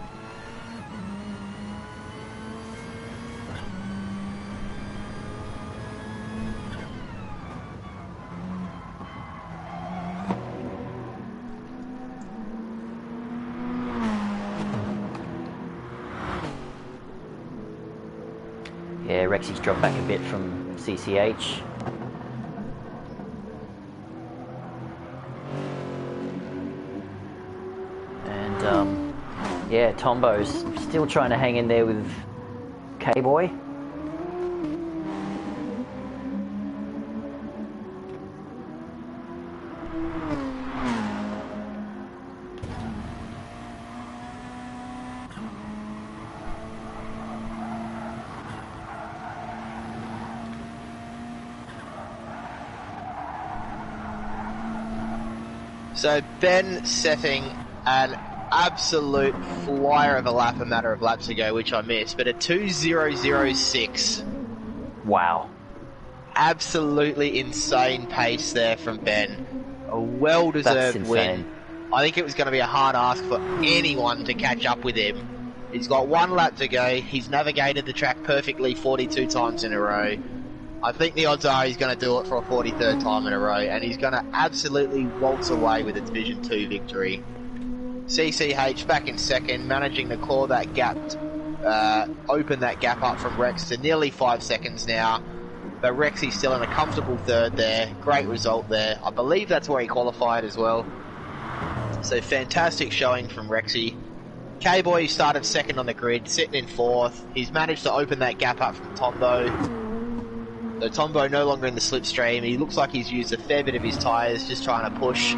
Yeah, Rexy's dropped back a bit from CCH. And yeah, Tombo's still trying to hang in there with K-Boy. So Ben setting an absolute flyer of a lap a matter of laps ago, which I missed, but a 2:0:06. Wow. Absolutely insane pace there from Ben. A well-deserved win. I think it was going to be a hard ask for anyone to catch up with him. He's got one lap to go. He's navigated the track perfectly 42 times in a row. I think the odds are he's going to do it for a 43rd time in a row, and he's going to absolutely waltz away with a Division 2 victory. CCH back in second, managing to claw that gap, open that gap up from Rex to nearly 5 seconds now. But Rexy's still in a comfortable third there. Great result there. I believe that's where he qualified as well. So fantastic showing from Rexy. K-Boy started second on the grid, sitting in fourth. He's managed to open that gap up from Tombo. So Tombo no longer in the slipstream. He looks like he's used a fair bit of his tyres just trying to push.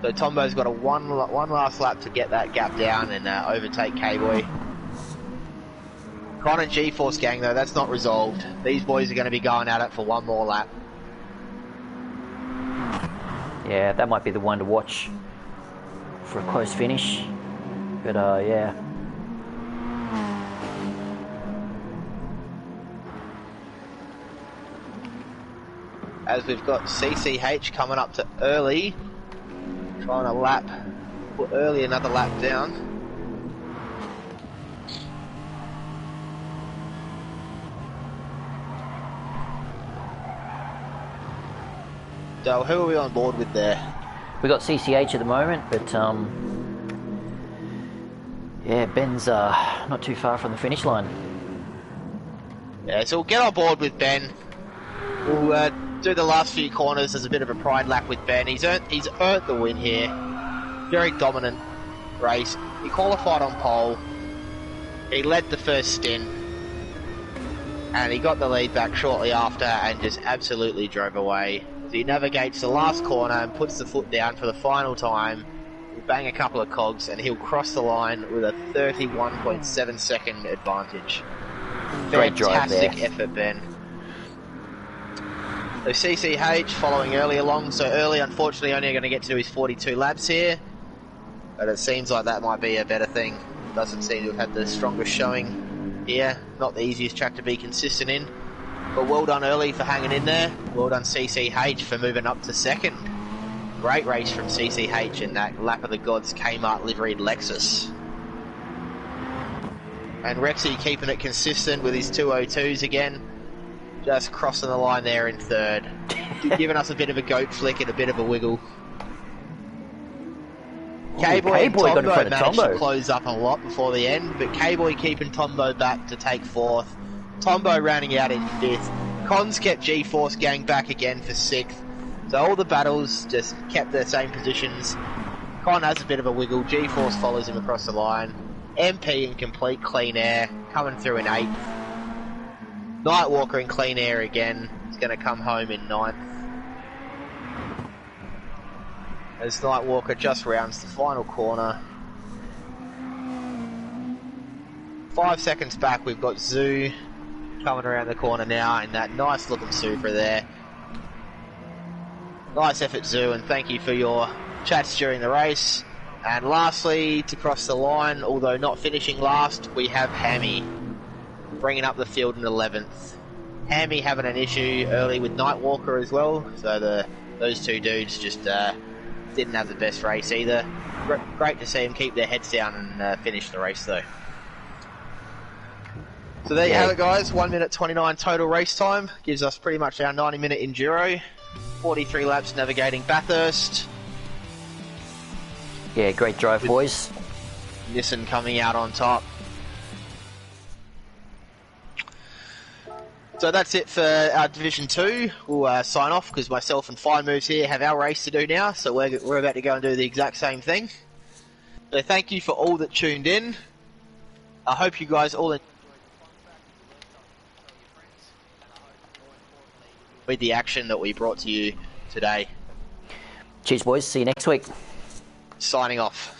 So Tombo's got a one last lap to get that gap down and overtake K-Boy. Con and G-Force gang though, that's not resolved. These boys are going to be going at it for one more lap. Yeah, that might be the one to watch for a close finish. But yeah. As we've got CCH coming up to early, trying to put early another lap down. So who are we on board with there? We got CCH at the moment, but yeah, Ben's not too far from the finish line. Yeah, so we'll get on board with Ben. We'll do the last few corners as a bit of a pride lap with Ben. He's earned the win here. Very dominant race. He qualified on pole. He led the first stint. And he got the lead back shortly after and just absolutely drove away. So he navigates the last corner and puts the foot down for the final time. He'll bang a couple of cogs and he'll cross the line with a 31.7 second advantage. Great drive there. Fantastic effort, Ben. So CCH following early along. So early, unfortunately, only going to get to do his 42 laps here. But it seems like that might be a better thing. Doesn't seem to have had the strongest showing here. Not the easiest track to be consistent in. But well done early for hanging in there. Well done CCH for moving up to second. Great race from CCH in that lap of the gods Kmart liveried Lexus. And Rexy keeping it consistent with his 202s again. Just crossing the line there in third. Giving us a bit of a goat flick and a bit of a wiggle. K-Boy and Tombo managed to close up a lot before the end, but K-Boy keeping Tombo back to take fourth. Tombo rounding out in fifth. Cons kept G-Force gang back again for sixth. So all the battles just kept their same positions. Con has a bit of a wiggle. G-Force follows him across the line. MP in complete clean air, coming through in eighth. Nightwalker in clean air again. He's going to come home in ninth. As Nightwalker just rounds the final corner. 5 seconds back, we've got Zoo coming around the corner now in that nice looking Supra there. Nice effort, Zoo, and thank you for your chats during the race. And lastly, to cross the line, although not finishing last, we have Hammy bringing up the field in 11th. Hammy having an issue early with Nightwalker as well, so those two dudes just didn't have the best race either. Great to see them keep their heads down and finish the race though. So there you have it, guys. 1 minute 29 total race time. Gives us pretty much our 90-minute enduro. 43 laps navigating Bathurst. Yeah, great drive, boys. Nissan coming out on top. So that's it for our Division 2. We'll sign off because myself and Fine Moves here have our race to do now, so we're about to go and do the exact same thing. So thank you for all that tuned in. I hope you guys all enjoyed the action that we brought to you today. Cheers, boys. See you next week. Signing off.